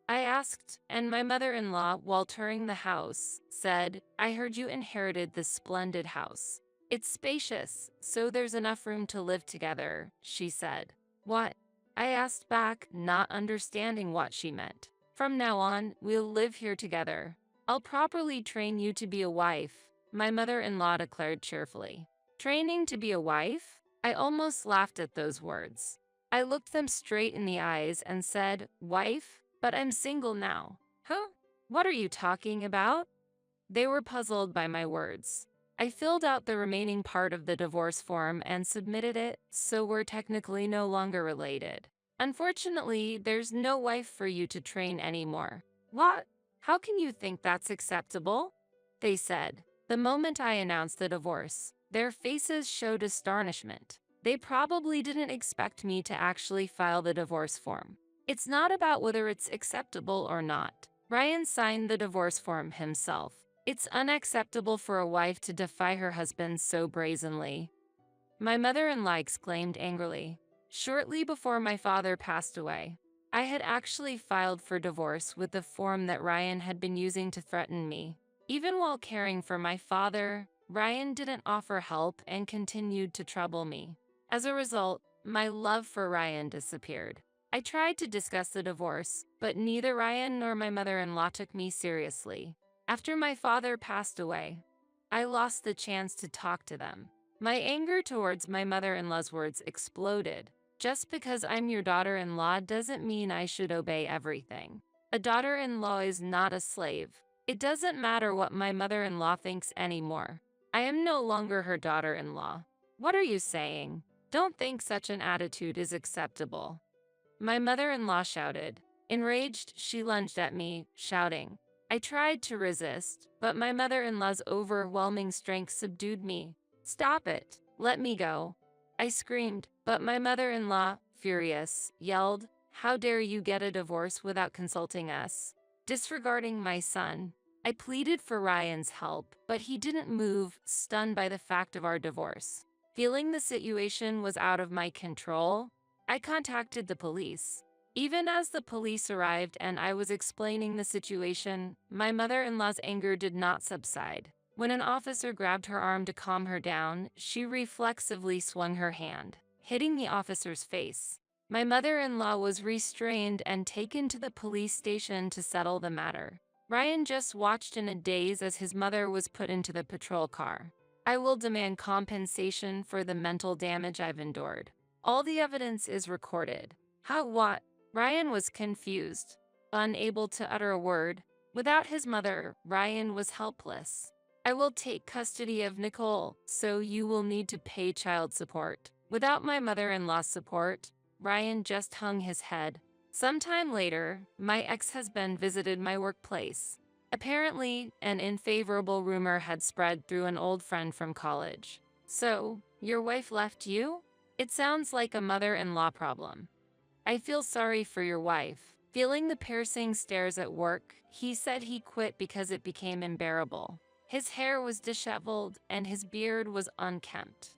I asked, and my mother-in-law, while touring the house, said, "I heard you inherited this splendid house. It's spacious, so there's enough room to live together, she said. What? I asked back, not understanding what she meant. From now on, we'll live here together. I'll properly train you to be a wife, my mother-in-law declared cheerfully. Training to be a wife? I almost laughed at those words. I looked them straight in the eyes and said, wife? But I'm single now. Huh? What are you talking about? They were puzzled by my words. I filled out the remaining part of the divorce form and submitted it, so we're technically no longer related. Unfortunately, there's no wife for you to train anymore. What? How can you think that's acceptable? They said. The moment I announced the divorce, their faces showed astonishment. They probably didn't expect me to actually file the divorce form. It's not about whether it's acceptable or not. Ryan signed the divorce form himself. It's unacceptable for a wife to defy her husband so brazenly. My mother-in-law exclaimed angrily. Shortly before my father passed away, I had actually filed for divorce with the form that Ryan had been using to threaten me. Even while caring for my father, Ryan didn't offer help and continued to trouble me. As a result, my love for Ryan disappeared. I tried to discuss the divorce, but neither Ryan nor my mother-in-law took me seriously. After my father passed away, I lost the chance to talk to them. My anger towards my mother-in-law's words exploded. Just because I'm your daughter-in-law doesn't mean I should obey everything. A daughter-in-law is not a slave. It doesn't matter what my mother-in-law thinks anymore. I am no longer her daughter-in-law. What are you saying? Don't think such an attitude is acceptable. My mother-in-law shouted. Enraged, she lunged at me, shouting. I tried to resist, but my mother-in-law's overwhelming strength subdued me. Stop it. Let me go. I screamed, but my mother-in-law, furious, yelled, How dare you get a divorce without consulting us? Disregarding my son. I pleaded for Ryan's help, but he didn't move, stunned by the fact of our divorce. Feeling the situation was out of my control, I contacted the police. Even as the police arrived and I was explaining the situation, my mother-in-law's anger did not subside. When an officer grabbed her arm to calm her down, she reflexively swung her hand, hitting the officer's face. My mother-in-law was restrained and taken to the police station to settle the matter. Ryan just watched in a daze as his mother was put into the patrol car. I will demand compensation for the mental damage I've endured. All the evidence is recorded. How what? Ryan was confused, unable to utter a word. Without his mother, Ryan was helpless. I will take custody of Nicole, so you will need to pay child support. Without my mother-in-law's support, Ryan just hung his head. Sometime later, my ex-husband visited my workplace. Apparently, an unfavorable rumor had spread through an old friend from college. So, your wife left you? It sounds like a mother-in-law problem. I feel sorry for your wife. Feeling the piercing stares at work, he said he quit because it became unbearable. His hair was disheveled and his beard was unkempt.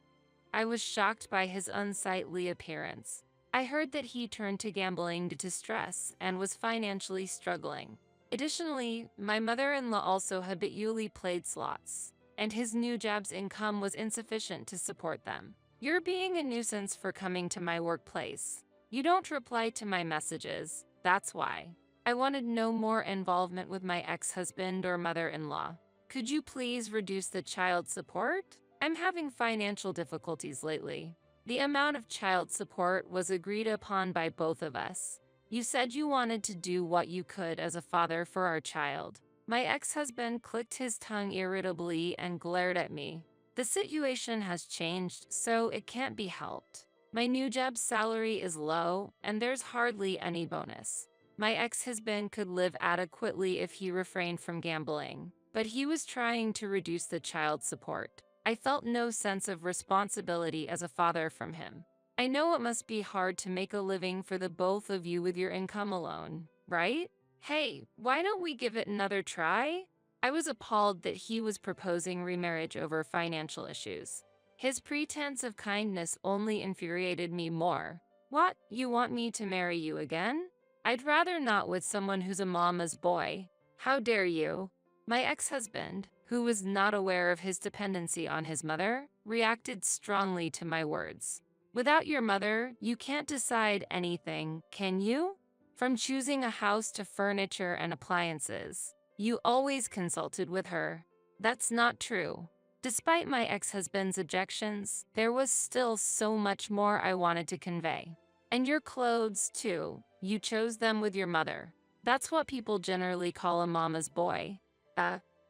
I was shocked by his unsightly appearance. I heard that he turned to gambling due to stress and was financially struggling. Additionally, my mother-in-law also habitually played slots, and his new job's income was insufficient to support them. You're being a nuisance for coming to my workplace. You don't reply to my messages, that's why. I wanted no more involvement with my ex-husband or mother-in-law. Could you please reduce the child support? I'm having financial difficulties lately. The amount of child support was agreed upon by both of us. You said you wanted to do what you could as a father for our child. My ex-husband clicked his tongue irritably and glared at me. The situation has changed, so it can't be helped. My new job's salary is low, and there's hardly any bonus. My ex-husband could live adequately if he refrained from gambling, but he was trying to reduce the child support. I felt no sense of responsibility as a father from him. I know it must be hard to make a living for the both of you with your income alone, right? Hey, why don't we give it another try? I was appalled that he was proposing remarriage over financial issues. His pretense of kindness only infuriated me more. What, you want me to marry you again? I'd rather not with someone who's a mama's boy. How dare you? My ex-husband, who was not aware of his dependency on his mother, reacted strongly to my words. Without your mother, you can't decide anything, can you? From choosing a house to furniture and appliances, you always consulted with her. That's not true. Despite my ex-husband's objections, there was still so much more I wanted to convey. And your clothes, too. You chose them with your mother. That's what people generally call a mama's boy.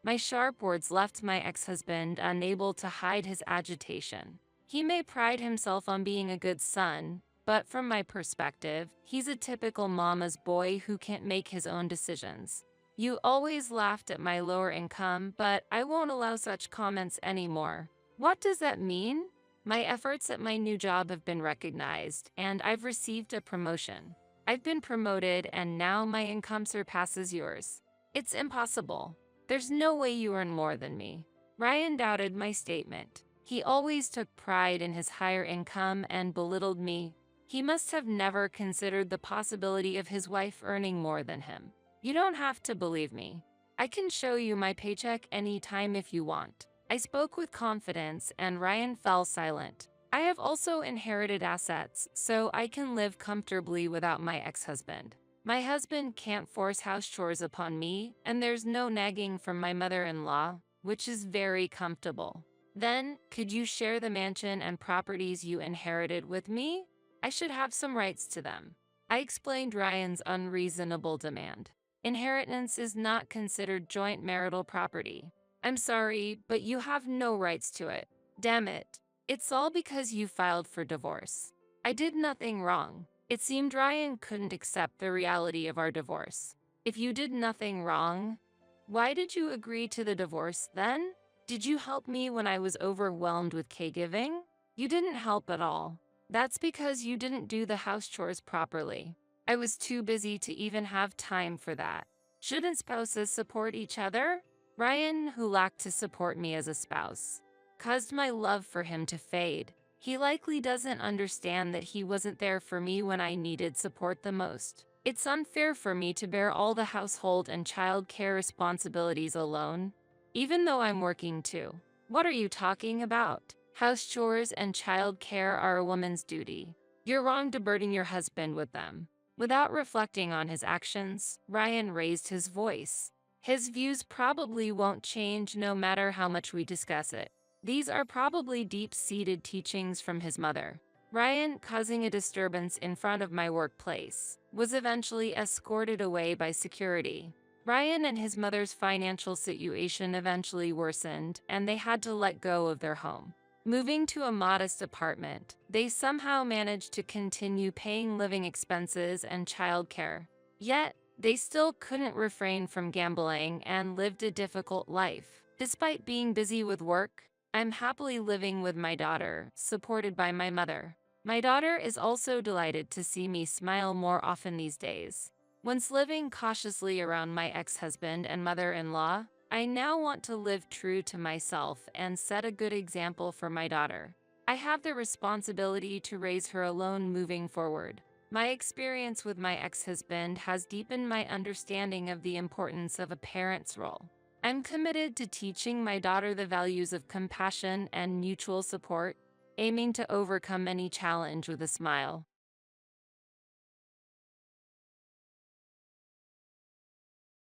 My sharp words left my ex-husband unable to hide his agitation. He may pride himself on being a good son, but from my perspective, he's a typical mama's boy who can't make his own decisions. You always laughed at my lower income, but I won't allow such comments anymore. What does that mean? My efforts at my new job have been recognized, and I've received a promotion. I've been promoted, and now my income surpasses yours. It's impossible. There's no way you earn more than me. Ryan doubted my statement. He always took pride in his higher income and belittled me. He must have never considered the possibility of his wife earning more than him. You don't have to believe me. I can show you my paycheck anytime if you want. I spoke with confidence, and Ryan fell silent. I have also inherited assets, so I can live comfortably without my ex-husband. My husband can't force house chores upon me, and there's no nagging from my mother-in-law, which is very comfortable. Then, could you share the mansion and properties you inherited with me? I should have some rights to them. I explained Ryan's unreasonable demand. Inheritance is not considered joint marital property. I'm sorry, but you have no rights to it. Damn it. It's all because you filed for divorce. I did nothing wrong. It seemed Ryan couldn't accept the reality of our divorce. If you did nothing wrong, why did you agree to the divorce then? Did you help me when I was overwhelmed with caregiving? You didn't help at all. That's because you didn't do the house chores properly. I was too busy to even have time for that. Shouldn't spouses support each other? Ryan, who lacked to support me as a spouse, caused my love for him to fade. He likely doesn't understand that he wasn't there for me when I needed support the most. It's unfair for me to bear all the household and child care responsibilities alone, even though I'm working too. What are you talking about? House chores and child care are a woman's duty. You're wrong to burden your husband with them. Without reflecting on his actions, Ryan raised his voice. His views probably won't change no matter how much we discuss it. These are probably deep-seated teachings from his mother. Ryan, causing a disturbance in front of my workplace, was eventually escorted away by security. Ryan and his mother's financial situation eventually worsened, and they had to let go of their home. Moving to a modest apartment, they somehow managed to continue paying living expenses and childcare. Yet, they still couldn't refrain from gambling and lived a difficult life. Despite being busy with work, I'm happily living with my daughter, supported by my mother. My daughter is also delighted to see me smile more often these days. Once living cautiously around my ex-husband and mother-in-law, I now want to live true to myself and set a good example for my daughter. I have the responsibility to raise her alone moving forward. My experience with my ex-husband has deepened my understanding of the importance of a parent's role. I'm committed to teaching my daughter the values of compassion and mutual support, aiming to overcome any challenge with a smile.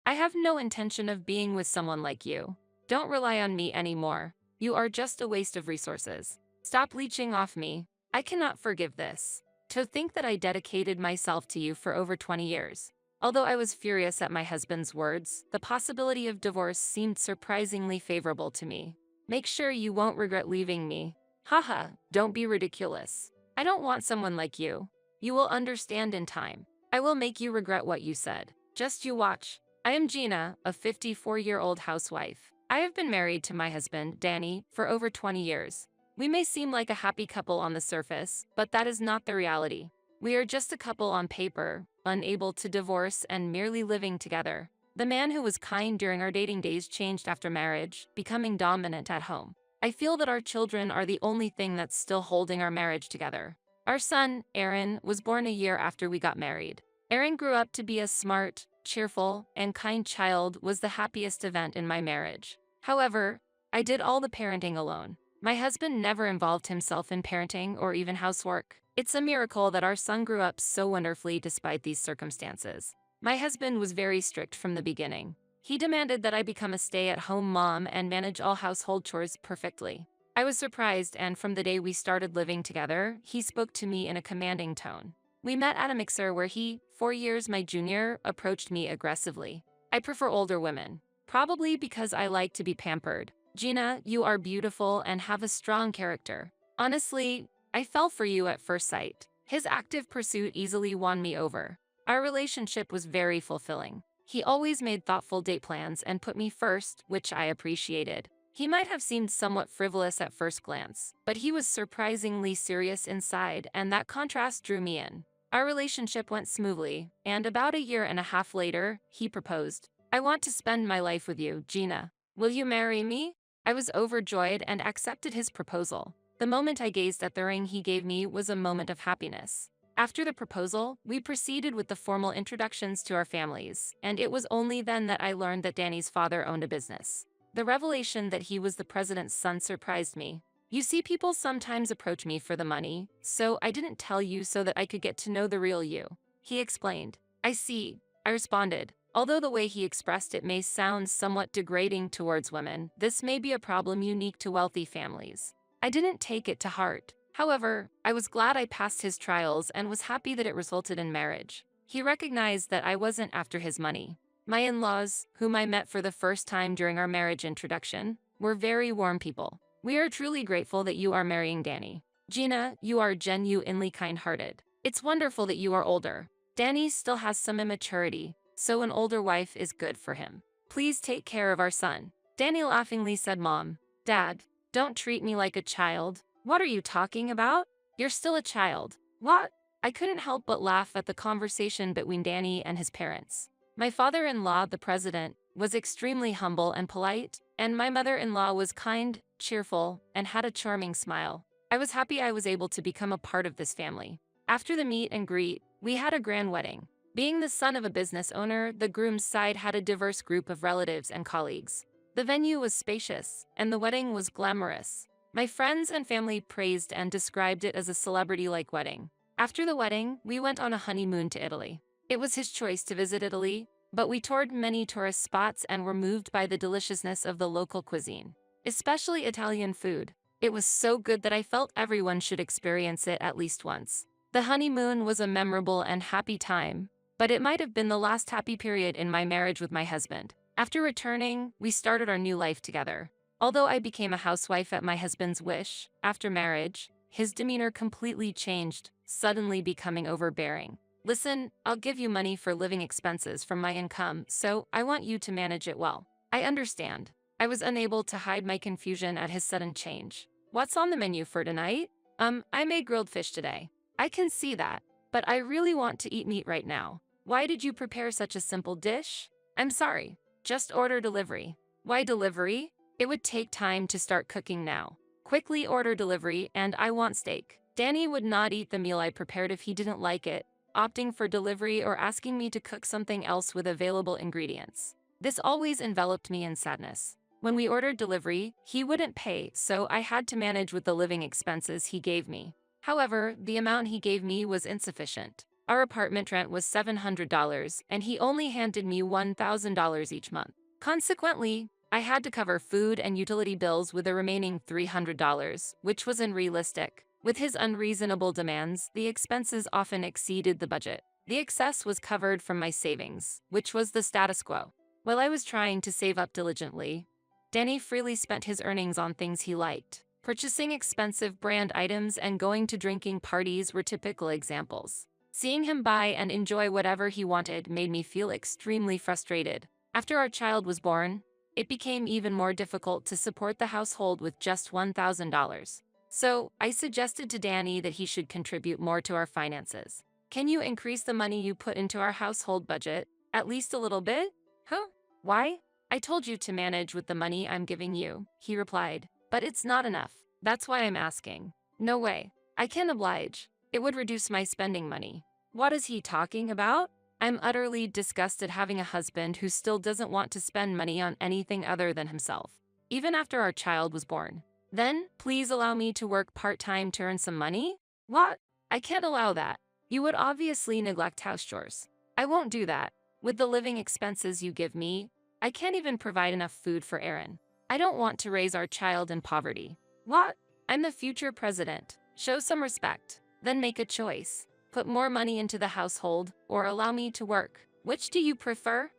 I have no intention of being with someone like you. Don't rely on me anymore. You are just a waste of resources. Stop leeching off me. I cannot forgive this. To think that I dedicated myself to you for over 20 years. Although I was furious at my husband's words, the possibility of divorce seemed surprisingly favorable to me. Make sure you won't regret leaving me. Haha, don't be ridiculous. I don't want someone like you. You will understand in time. I will make you regret what you said. Just you watch. I am Gina, a 54-year-old housewife. I have been married to my husband, Danny, for over 20 years. We may seem like a happy couple on the surface, but that is not the reality. We are just a couple on paper, unable to divorce and merely living together. The man who was kind during our dating days changed after marriage, becoming dominant at home. I feel that our children are the only thing that's still holding our marriage together. Our son, Aaron, was born a year after we got married. Aaron grew up to be a smart, cheerful, and kind child was the happiest event in my marriage. However, I did all the parenting alone. My husband never involved himself in parenting or even housework. It's a miracle that our son grew up so wonderfully despite these circumstances. My husband was very strict from the beginning. He demanded that I become a stay-at-home mom and manage all household chores perfectly. I was surprised, and from the day we started living together, he spoke to me in a commanding tone. We met at a mixer where he, 4 years my junior, approached me aggressively. I prefer older women, probably because I like to be pampered. Gina, you are beautiful and have a strong character. Honestly, I fell for you at first sight. His active pursuit easily won me over. Our relationship was very fulfilling. He always made thoughtful date plans and put me first, which I appreciated. He might have seemed somewhat frivolous at first glance, but he was surprisingly serious inside, and that contrast drew me in. Our relationship went smoothly, and about a year and a half later, he proposed. I want to spend my life with you, Gina. Will you marry me? I was overjoyed and accepted his proposal. The moment I gazed at the ring he gave me was a moment of happiness. After the proposal, we proceeded with the formal introductions to our families, and it was only then that I learned that Danny's father owned a business. The revelation that he was the president's son surprised me. You see, people sometimes approach me for the money, so I didn't tell you so that I could get to know the real you. He explained. I see, I responded. Although the way he expressed it may sound somewhat degrading towards women, this may be a problem unique to wealthy families. I didn't take it to heart. However, I was glad I passed his trials and was happy that it resulted in marriage. He recognized that I wasn't after his money. My in-laws, whom I met for the first time during our marriage introduction, were very warm people. We are truly grateful that you are marrying Danny. Gina, you are genuinely kind-hearted. It's wonderful that you are older. Danny still has some immaturity, so an older wife is good for him. Please take care of our son. Danny laughingly said, Mom, Dad, don't treat me like a child. What are you talking about? You're still a child. What? I couldn't help but laugh at the conversation between Danny and his parents. My father-in-law, the president, was extremely humble and polite, and my mother-in-law was kind, cheerful, and had a charming smile. I was happy I was able to become a part of this family. After the meet and greet, we had a grand wedding. Being the son of a business owner, the groom's side had a diverse group of relatives and colleagues. The venue was spacious, and the wedding was glamorous. My friends and family praised and described it as a celebrity-like wedding. After the wedding, we went on a honeymoon to Italy. It was his choice to visit Italy, but we toured many tourist spots and were moved by the deliciousness of the local cuisine, especially Italian food. It was so good that I felt everyone should experience it at least once. The honeymoon was a memorable and happy time, but it might have been the last happy period in my marriage with my husband. After returning, we started our new life together. Although I became a housewife at my husband's wish, after marriage, his demeanor completely changed, suddenly becoming overbearing. Listen, I'll give you money for living expenses from my income, so I want you to manage it well. I understand. I was unable to hide my confusion at his sudden change. What's on the menu for tonight? I made grilled fish today. I can see that, but I really want to eat meat right now. Why did you prepare such a simple dish? I'm sorry. Just order delivery. Why delivery? It would take time to start cooking now. Quickly order delivery, and I want steak. Danny would not eat the meal I prepared if he didn't like it, opting for delivery or asking me to cook something else with available ingredients. This always enveloped me in sadness. When we ordered delivery, he wouldn't pay, so I had to manage with the living expenses he gave me. However, the amount he gave me was insufficient. Our apartment rent was $700, and he only handed me $1,000 each month. Consequently, I had to cover food and utility bills with the remaining $300, which was unrealistic. With his unreasonable demands, the expenses often exceeded the budget. The excess was covered from my savings, which was the status quo. While I was trying to save up diligently, Danny freely spent his earnings on things he liked. Purchasing expensive brand items and going to drinking parties were typical examples. Seeing him buy and enjoy whatever he wanted made me feel extremely frustrated. After our child was born, it became even more difficult to support the household with just $1,000. So, I suggested to Danny that he should contribute more to our finances. Can you increase the money you put into our household budget, at least a little bit? Huh? Why? I told you to manage with the money I'm giving you, he replied. But it's not enough. That's why I'm asking. No way. I can oblige. It would reduce my spending money. What is he talking about? I'm utterly disgusted having a husband who still doesn't want to spend money on anything other than himself, even after our child was born. Then, please allow me to work part-time to earn some money? What? I can't allow that. You would obviously neglect house chores. I won't do that. With the living expenses you give me, I can't even provide enough food for Aaron. I don't want to raise our child in poverty. What? I'm the future president. Show some respect. Then make a choice. Put more money into the household, or allow me to work. Which do you prefer?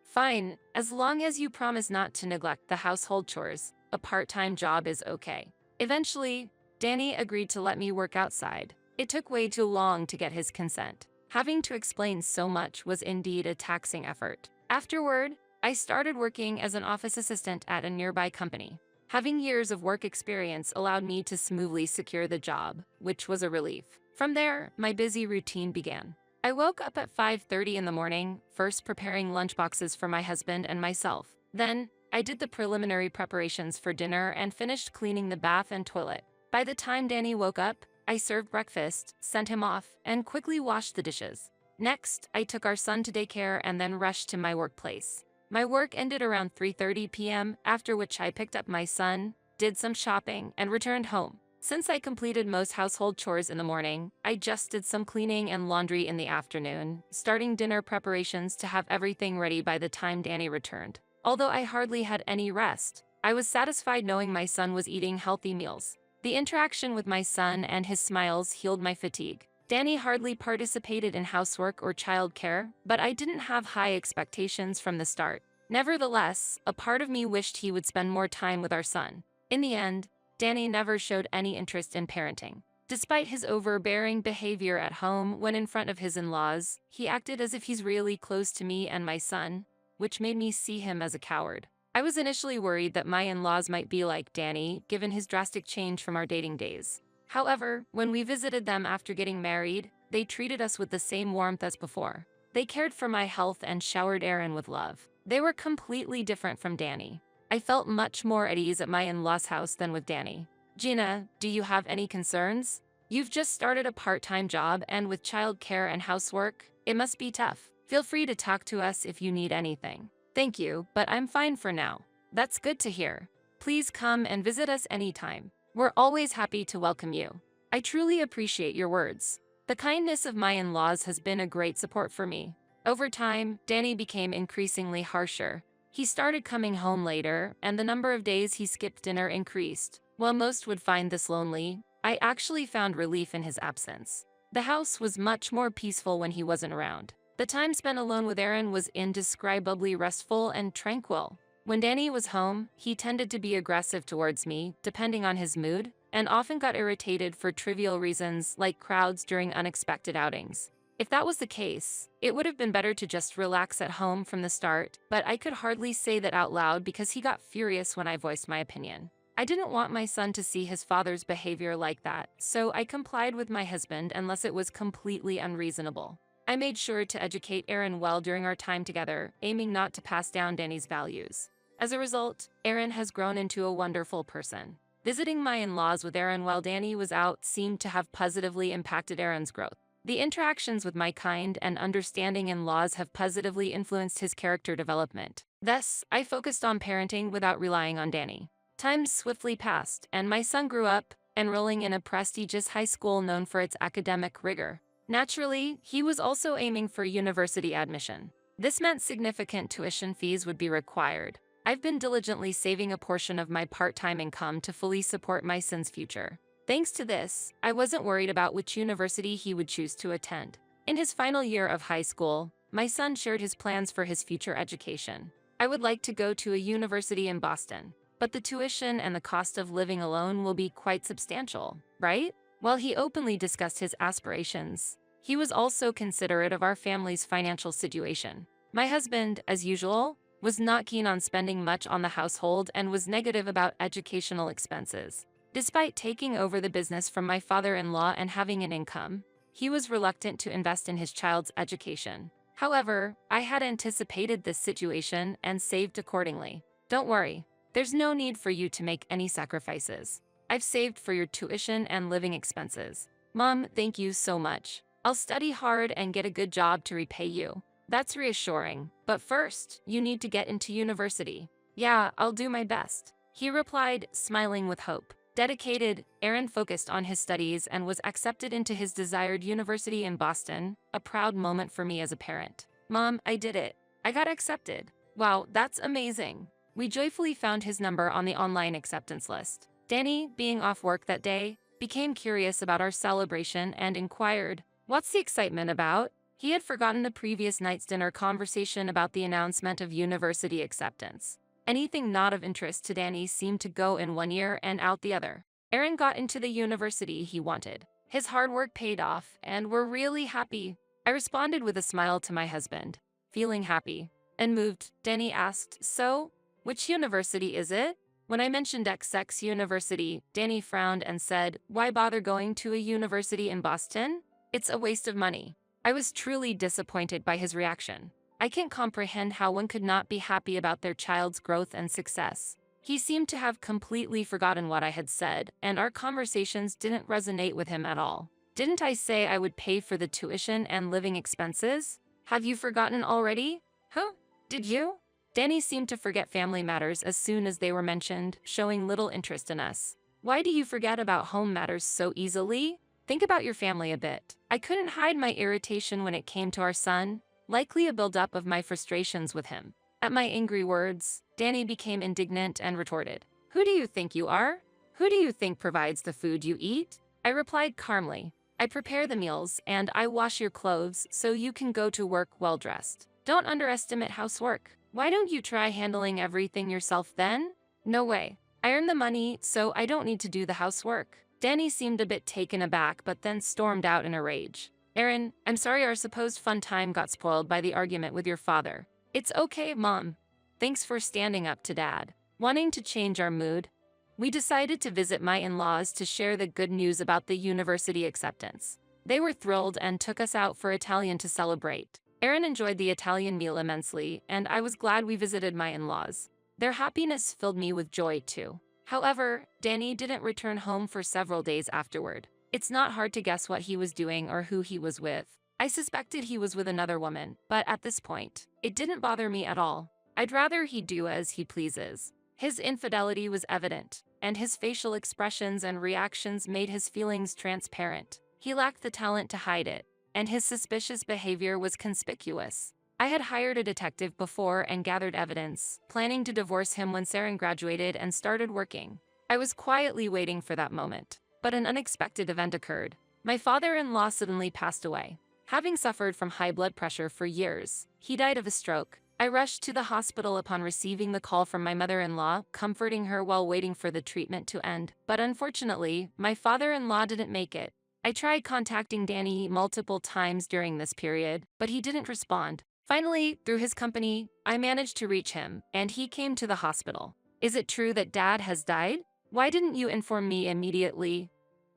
Fine, as long as you promise not to neglect the household chores, a part-time job is okay. Eventually, Danny agreed to let me work outside. It took way too long to get his consent. Having to explain so much was indeed a taxing effort. Afterward, I started working as an office assistant at a nearby company. Having years of work experience allowed me to smoothly secure the job, which was a relief. From there, my busy routine began. I woke up at 5:30 in the morning, first preparing lunchboxes for my husband and myself. Then, I did the preliminary preparations for dinner and finished cleaning the bath and toilet. By the time Danny woke up, I served breakfast, sent him off, and quickly washed the dishes. Next, I took our son to daycare and then rushed to my workplace. My work ended around 3:30 p.m., after which I picked up my son, did some shopping, and returned home. Since I completed most household chores in the morning, I just did some cleaning and laundry in the afternoon, starting dinner preparations to have everything ready by the time Danny returned. Although I hardly had any rest, I was satisfied knowing my son was eating healthy meals. The interaction with my son and his smiles healed my fatigue. Danny hardly participated in housework or childcare, but I didn't have high expectations from the start. Nevertheless, a part of me wished he would spend more time with our son. In the end, Danny never showed any interest in parenting. Despite his overbearing behavior at home when in front of his in-laws, he acted as if he's really close to me and my son, which made me see him as a coward. I was initially worried that my in-laws might be like Danny, given his drastic change from our dating days. However, when we visited them after getting married, they treated us with the same warmth as before. They cared for my health and showered Aaron with love. They were completely different from Danny. I felt much more at ease at my in-laws' house than with Danny. Gina, do you have any concerns? You've just started a part-time job, and with childcare and housework, it must be tough. Feel free to talk to us if you need anything. Thank you, but I'm fine for now. That's good to hear. Please come and visit us anytime. We're always happy to welcome you. I truly appreciate your words. The kindness of my in-laws has been a great support for me. Over time, Danny became increasingly harsher. He started coming home later, and the number of days he skipped dinner increased. While most would find this lonely, I actually found relief in his absence. The house was much more peaceful when he wasn't around. The time spent alone with Aaron was indescribably restful and tranquil. When Danny was home, he tended to be aggressive towards me, depending on his mood, and often got irritated for trivial reasons like crowds during unexpected outings. If that was the case, it would have been better to just relax at home from the start, but I could hardly say that out loud because he got furious when I voiced my opinion. I didn't want my son to see his father's behavior like that, so I complied with my husband unless it was completely unreasonable. I made sure to educate Aaron well during our time together, aiming not to pass down Danny's values. As a result, Aaron has grown into a wonderful person. Visiting my in-laws with Aaron while Danny was out seemed to have positively impacted Aaron's growth. The interactions with my kind and understanding in-laws have positively influenced his character development. Thus, I focused on parenting without relying on Danny. Time swiftly passed, and my son grew up, enrolling in a prestigious high school known for its academic rigor. Naturally, he was also aiming for university admission. This meant significant tuition fees would be required. I've been diligently saving a portion of my part-time income to fully support my son's future. Thanks to this, I wasn't worried about which university he would choose to attend. In his final year of high school, my son shared his plans for his future education. I would like to go to a university in Boston, but the tuition and the cost of living alone will be quite substantial, right? While he openly discussed his aspirations, he was also considerate of our family's financial situation. My husband, as usual, was not keen on spending much on the household and was negative about educational expenses. Despite taking over the business from my father-in-law and having an income, he was reluctant to invest in his child's education. However, I had anticipated this situation and saved accordingly. Don't worry, there's no need for you to make any sacrifices. I've saved for your tuition and living expenses. Mom, thank you so much. I'll study hard and get a good job to repay you. That's reassuring, but first, you need to get into university. Yeah, I'll do my best. He replied, smiling with hope. Dedicated, Aaron focused on his studies and was accepted into his desired university in Boston, a proud moment for me as a parent. Mom, I did it. I got accepted. Wow, that's amazing. We joyfully found his number on the online acceptance list. Danny, being off work that day, became curious about our celebration and inquired, "What's the excitement about?" He had forgotten the previous night's dinner conversation about the announcement of university acceptance. Anything not of interest to Danny seemed to go in one ear and out the other. Aaron got into the university he wanted. His hard work paid off, and we're really happy. I responded with a smile to my husband. Feeling happy and moved, Danny asked, "So, which university is it?" When I mentioned XX University, Danny frowned and said, "Why bother going to a university in Boston? It's a waste of money." I was truly disappointed by his reaction. I can't comprehend how one could not be happy about their child's growth and success. He seemed to have completely forgotten what I had said, and our conversations didn't resonate with him at all. Didn't I say I would pay for the tuition and living expenses? Have you forgotten already? Huh? Did you? Danny seemed to forget family matters as soon as they were mentioned, showing little interest in us. Why do you forget about home matters so easily? Think about your family a bit. I couldn't hide my irritation when it came to our son, likely a buildup of my frustrations with him. At my angry words, Danny became indignant and retorted, "Who do you think you are? Who do you think provides the food you eat?" I replied calmly, "I prepare the meals and I wash your clothes so you can go to work well-dressed. Don't underestimate housework. Why don't you try handling everything yourself then?" "No way. I earn the money, so I don't need to do the housework." Danny seemed a bit taken aback but then stormed out in a rage. "Aaron, I'm sorry our supposed fun time got spoiled by the argument with your father." "It's okay, Mom. Thanks for standing up to Dad." Wanting to change our mood, we decided to visit my in-laws to share the good news about the university acceptance. They were thrilled and took us out for Italian to celebrate. Aaron enjoyed the Italian meal immensely, and I was glad we visited my in-laws. Their happiness filled me with joy too. However, Danny didn't return home for several days afterward. It's not hard to guess what he was doing or who he was with. I suspected he was with another woman, but at this point, it didn't bother me at all. I'd rather he do as he pleases. His infidelity was evident, and his facial expressions and reactions made his feelings transparent. He lacked the talent to hide it, and his suspicious behavior was conspicuous. I had hired a detective before and gathered evidence, planning to divorce him when Saren graduated and started working. I was quietly waiting for that moment, but an unexpected event occurred. My father-in-law suddenly passed away. Having suffered from high blood pressure for years, he died of a stroke. I rushed to the hospital upon receiving the call from my mother-in-law, comforting her while waiting for the treatment to end. But unfortunately, my father-in-law didn't make it. I tried contacting Danny multiple times during this period, but he didn't respond. Finally, through his company, I managed to reach him, and he came to the hospital. "Is it true that Dad has died? Why didn't you inform me immediately?"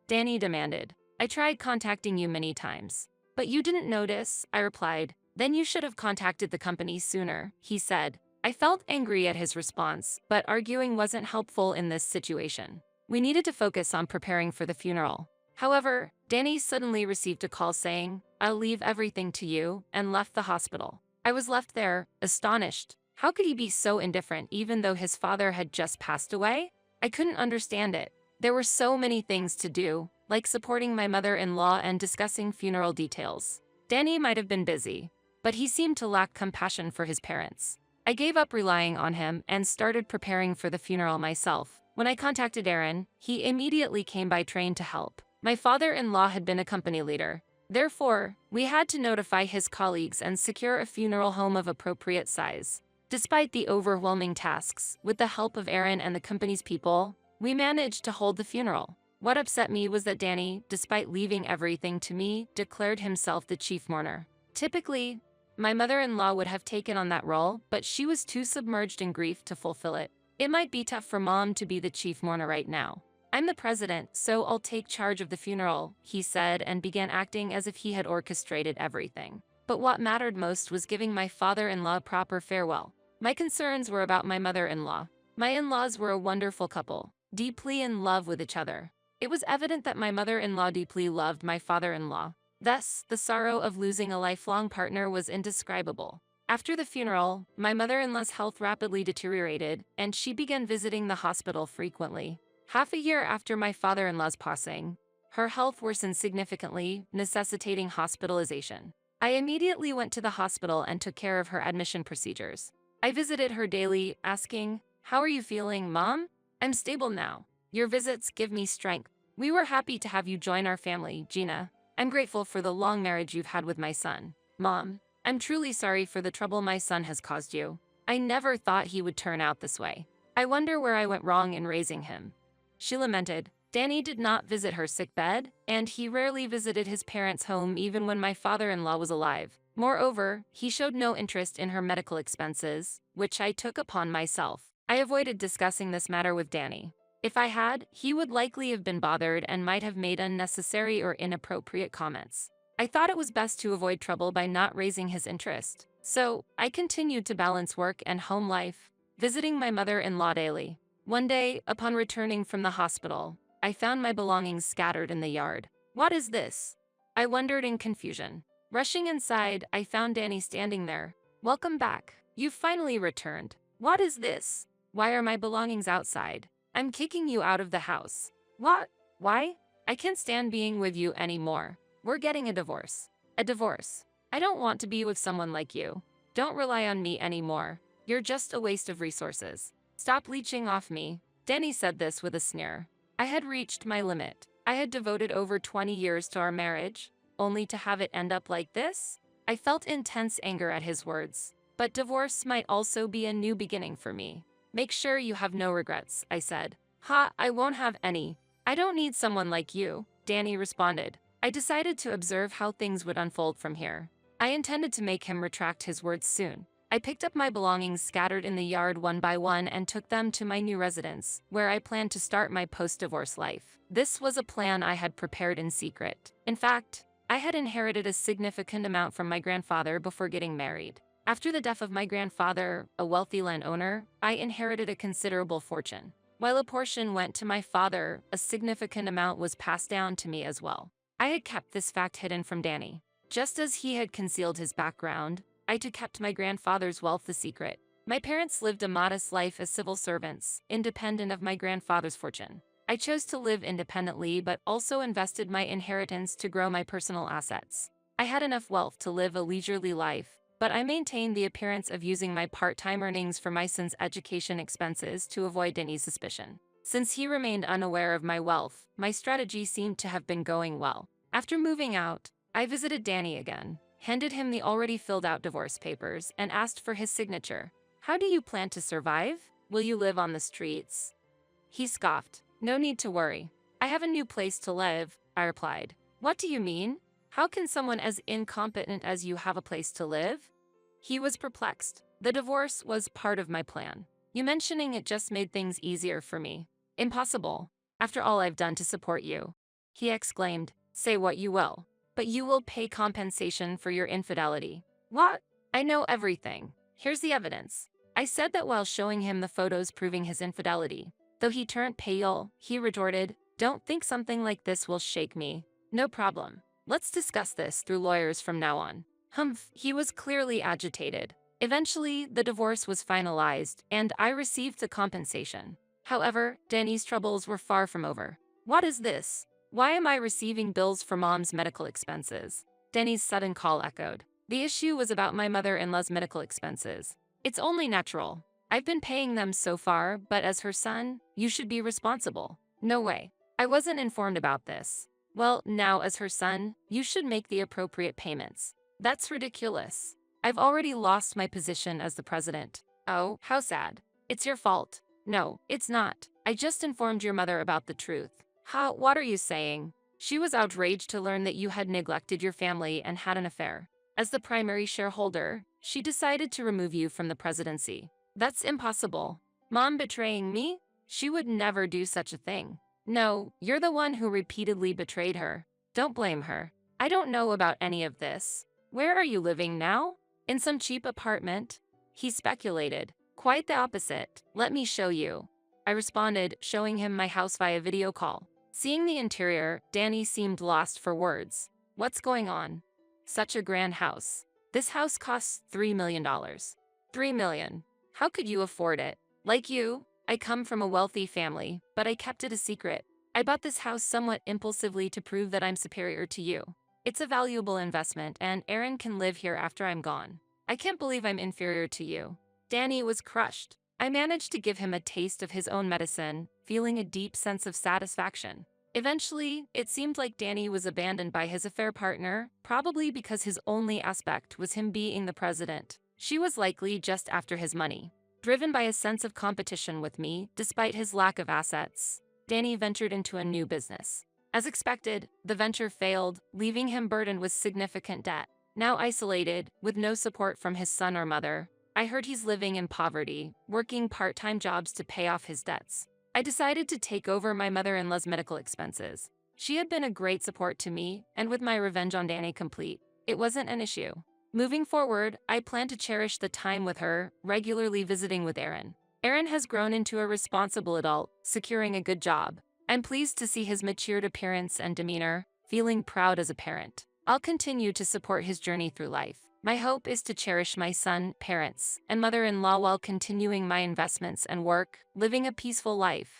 Danny demanded. "I tried contacting you many times, but you didn't notice," I replied. "Then you should have contacted the company sooner," he said. I felt angry at his response, but arguing wasn't helpful in this situation. We needed to focus on preparing for the funeral. However, Danny suddenly received a call saying, "I'll leave everything to you," and left the hospital. I was left there, astonished. How could he be so indifferent even though his father had just passed away? I couldn't understand it. There were so many things to do, like supporting my mother-in-law and discussing funeral details. Danny might have been busy, but he seemed to lack compassion for his parents. I gave up relying on him and started preparing for the funeral myself. When I contacted Aaron, he immediately came by train to help. My father-in-law had been a company leader. Therefore, we had to notify his colleagues and secure a funeral home of appropriate size. Despite the overwhelming tasks, with the help of Aaron and the company's people, we managed to hold the funeral. What upset me was that Danny, despite leaving everything to me, declared himself the chief mourner. Typically, my mother-in-law would have taken on that role, but she was too submerged in grief to fulfill it. "It might be tough for Mom to be the chief mourner right now. I'm the president, so I'll take charge of the funeral," he said and began acting as if he had orchestrated everything. But what mattered most was giving my father-in-law a proper farewell. My concerns were about my mother-in-law. My in-laws were a wonderful couple, deeply in love with each other. It was evident that my mother-in-law deeply loved my father-in-law. Thus, the sorrow of losing a lifelong partner was indescribable. After the funeral, my mother-in-law's health rapidly deteriorated, and she began visiting the hospital frequently. Half a year after my father-in-law's passing, her health worsened significantly, necessitating hospitalization. I immediately went to the hospital and took care of her admission procedures. I visited her daily, asking, "How are you feeling, Mom?" "I'm stable now. Your visits give me strength. We were happy to have you join our family, Gina. I'm grateful for the long marriage you've had with my son. Mom, I'm truly sorry for the trouble my son has caused you. I never thought he would turn out this way. I wonder where I went wrong in raising him." She lamented. Danny did not visit her sick bed, and he rarely visited his parents' home even when my father-in-law was alive. Moreover, he showed no interest in her medical expenses, which I took upon myself. I avoided discussing this matter with Danny. If I had, he would likely have been bothered and might have made unnecessary or inappropriate comments. I thought it was best to avoid trouble by not raising his interest. So, I continued to balance work and home life, visiting my mother-in-law daily. One day, upon returning from the hospital, I found my belongings scattered in the yard. "What is this?" I wondered in confusion. Rushing inside, I found Danny standing there. "Welcome back. You've finally returned. What is this? Why are my belongings outside? I'm kicking you out of the house." "What? Why? I can't stand being with you anymore. We're getting a divorce." "A divorce? I don't want to be with someone like you. Don't rely on me anymore. You're just a waste of resources. Stop leeching off me." Danny said this with a sneer. I had reached my limit. I had devoted over 20 years to our marriage, only to have it end up like this? I felt intense anger at his words. But divorce might also be a new beginning for me. "Make sure you have no regrets," I said. "Ha, I won't have any. I don't need someone like you," Danny responded. I decided to observe how things would unfold from here. I intended to make him retract his words soon. I picked up my belongings scattered in the yard one by one and took them to my new residence, where I planned to start my post-divorce life. This was a plan I had prepared in secret. In fact, I had inherited a significant amount from my grandfather before getting married. After the death of my grandfather, a wealthy landowner, I inherited a considerable fortune. While a portion went to my father, a significant amount was passed down to me as well. I had kept this fact hidden from Danny. Just as he had concealed his background, I too kept my grandfather's wealth a secret. My parents lived a modest life as civil servants, independent of my grandfather's fortune. I chose to live independently but also invested my inheritance to grow my personal assets. I had enough wealth to live a leisurely life, but I maintained the appearance of using my part-time earnings for my son's education expenses to avoid Danny's suspicion. Since he remained unaware of my wealth, my strategy seemed to have been going well. After moving out, I visited Danny again, handed him the already filled-out divorce papers, and asked for his signature. "How do you plan to survive? Will you live on the streets?" He scoffed. "No need to worry. I have a new place to live," I replied. "What do you mean? How can someone as incompetent as you have a place to live?" He was perplexed. "The divorce was part of my plan. You mentioning it just made things easier for me." "Impossible. After all I've done to support you," he exclaimed. "Say what you will, but you will pay compensation for your infidelity." "What? I know everything. Here's the evidence." I said that while showing him the photos proving his infidelity. Though he turned pale, he retorted, "Don't think something like this will shake me." "No problem. Let's discuss this through lawyers from now on." Humph, he was clearly agitated. Eventually, the divorce was finalized, and I received the compensation. However, Danny's troubles were far from over. "What is this? Why am I receiving bills for Mom's medical expenses?" Danny's sudden call echoed. The issue was about my mother-in-law's medical expenses. "It's only natural. I've been paying them so far, but as her son, you should be responsible." "No way. I wasn't informed about this." "Well, now as her son, you should make the appropriate payments." "That's ridiculous. I've already lost my position as the president." "Oh, how sad. It's your fault." "No, it's not. I just informed your mother about the truth." "Ha, what are you saying?" She was outraged to learn that you had neglected your family and had an affair. As the primary shareholder, she decided to remove you from the presidency. "That's impossible." "Mom betraying me? She would never do such a thing." "No, you're the one who repeatedly betrayed her. Don't blame her." "I don't know about any of this." "Where are you living now?" "In some cheap apartment." He speculated. "Quite the opposite. Let me show you." I responded, showing him my house via video call. Seeing the interior, Danny seemed lost for words. "What's going on? Such a grand house." This house costs $3 million. $3 million. How could you afford it? Like you, I come from a wealthy family, but I kept it a secret. I bought this house somewhat impulsively to prove that I'm superior to you. It's a valuable investment, and Aaron can live here after I'm gone. I can't believe I'm inferior to you. Danny was crushed. I managed to give him a taste of his own medicine, feeling a deep sense of satisfaction. Eventually, it seemed like Danny was abandoned by his affair partner, probably because his only aspect was him being the president. She was likely just after his money. Driven by a sense of competition with me, despite his lack of assets, Danny ventured into a new business. As expected, the venture failed, leaving him burdened with significant debt. Now isolated, with no support from his son or mother, I heard he's living in poverty, working part-time jobs to pay off his debts. I decided to take over my mother-in-law's medical expenses. She had been a great support to me, and with my revenge on Danny complete, it wasn't an issue. Moving forward, I plan to cherish the time with her, regularly visiting with Aaron. Aaron has grown into a responsible adult, securing a good job. I'm pleased to see his matured appearance and demeanor, feeling proud as a parent. I'll continue to support his journey through life. My hope is to cherish my son, parents, and mother-in-law while continuing my investments and work, living a peaceful life.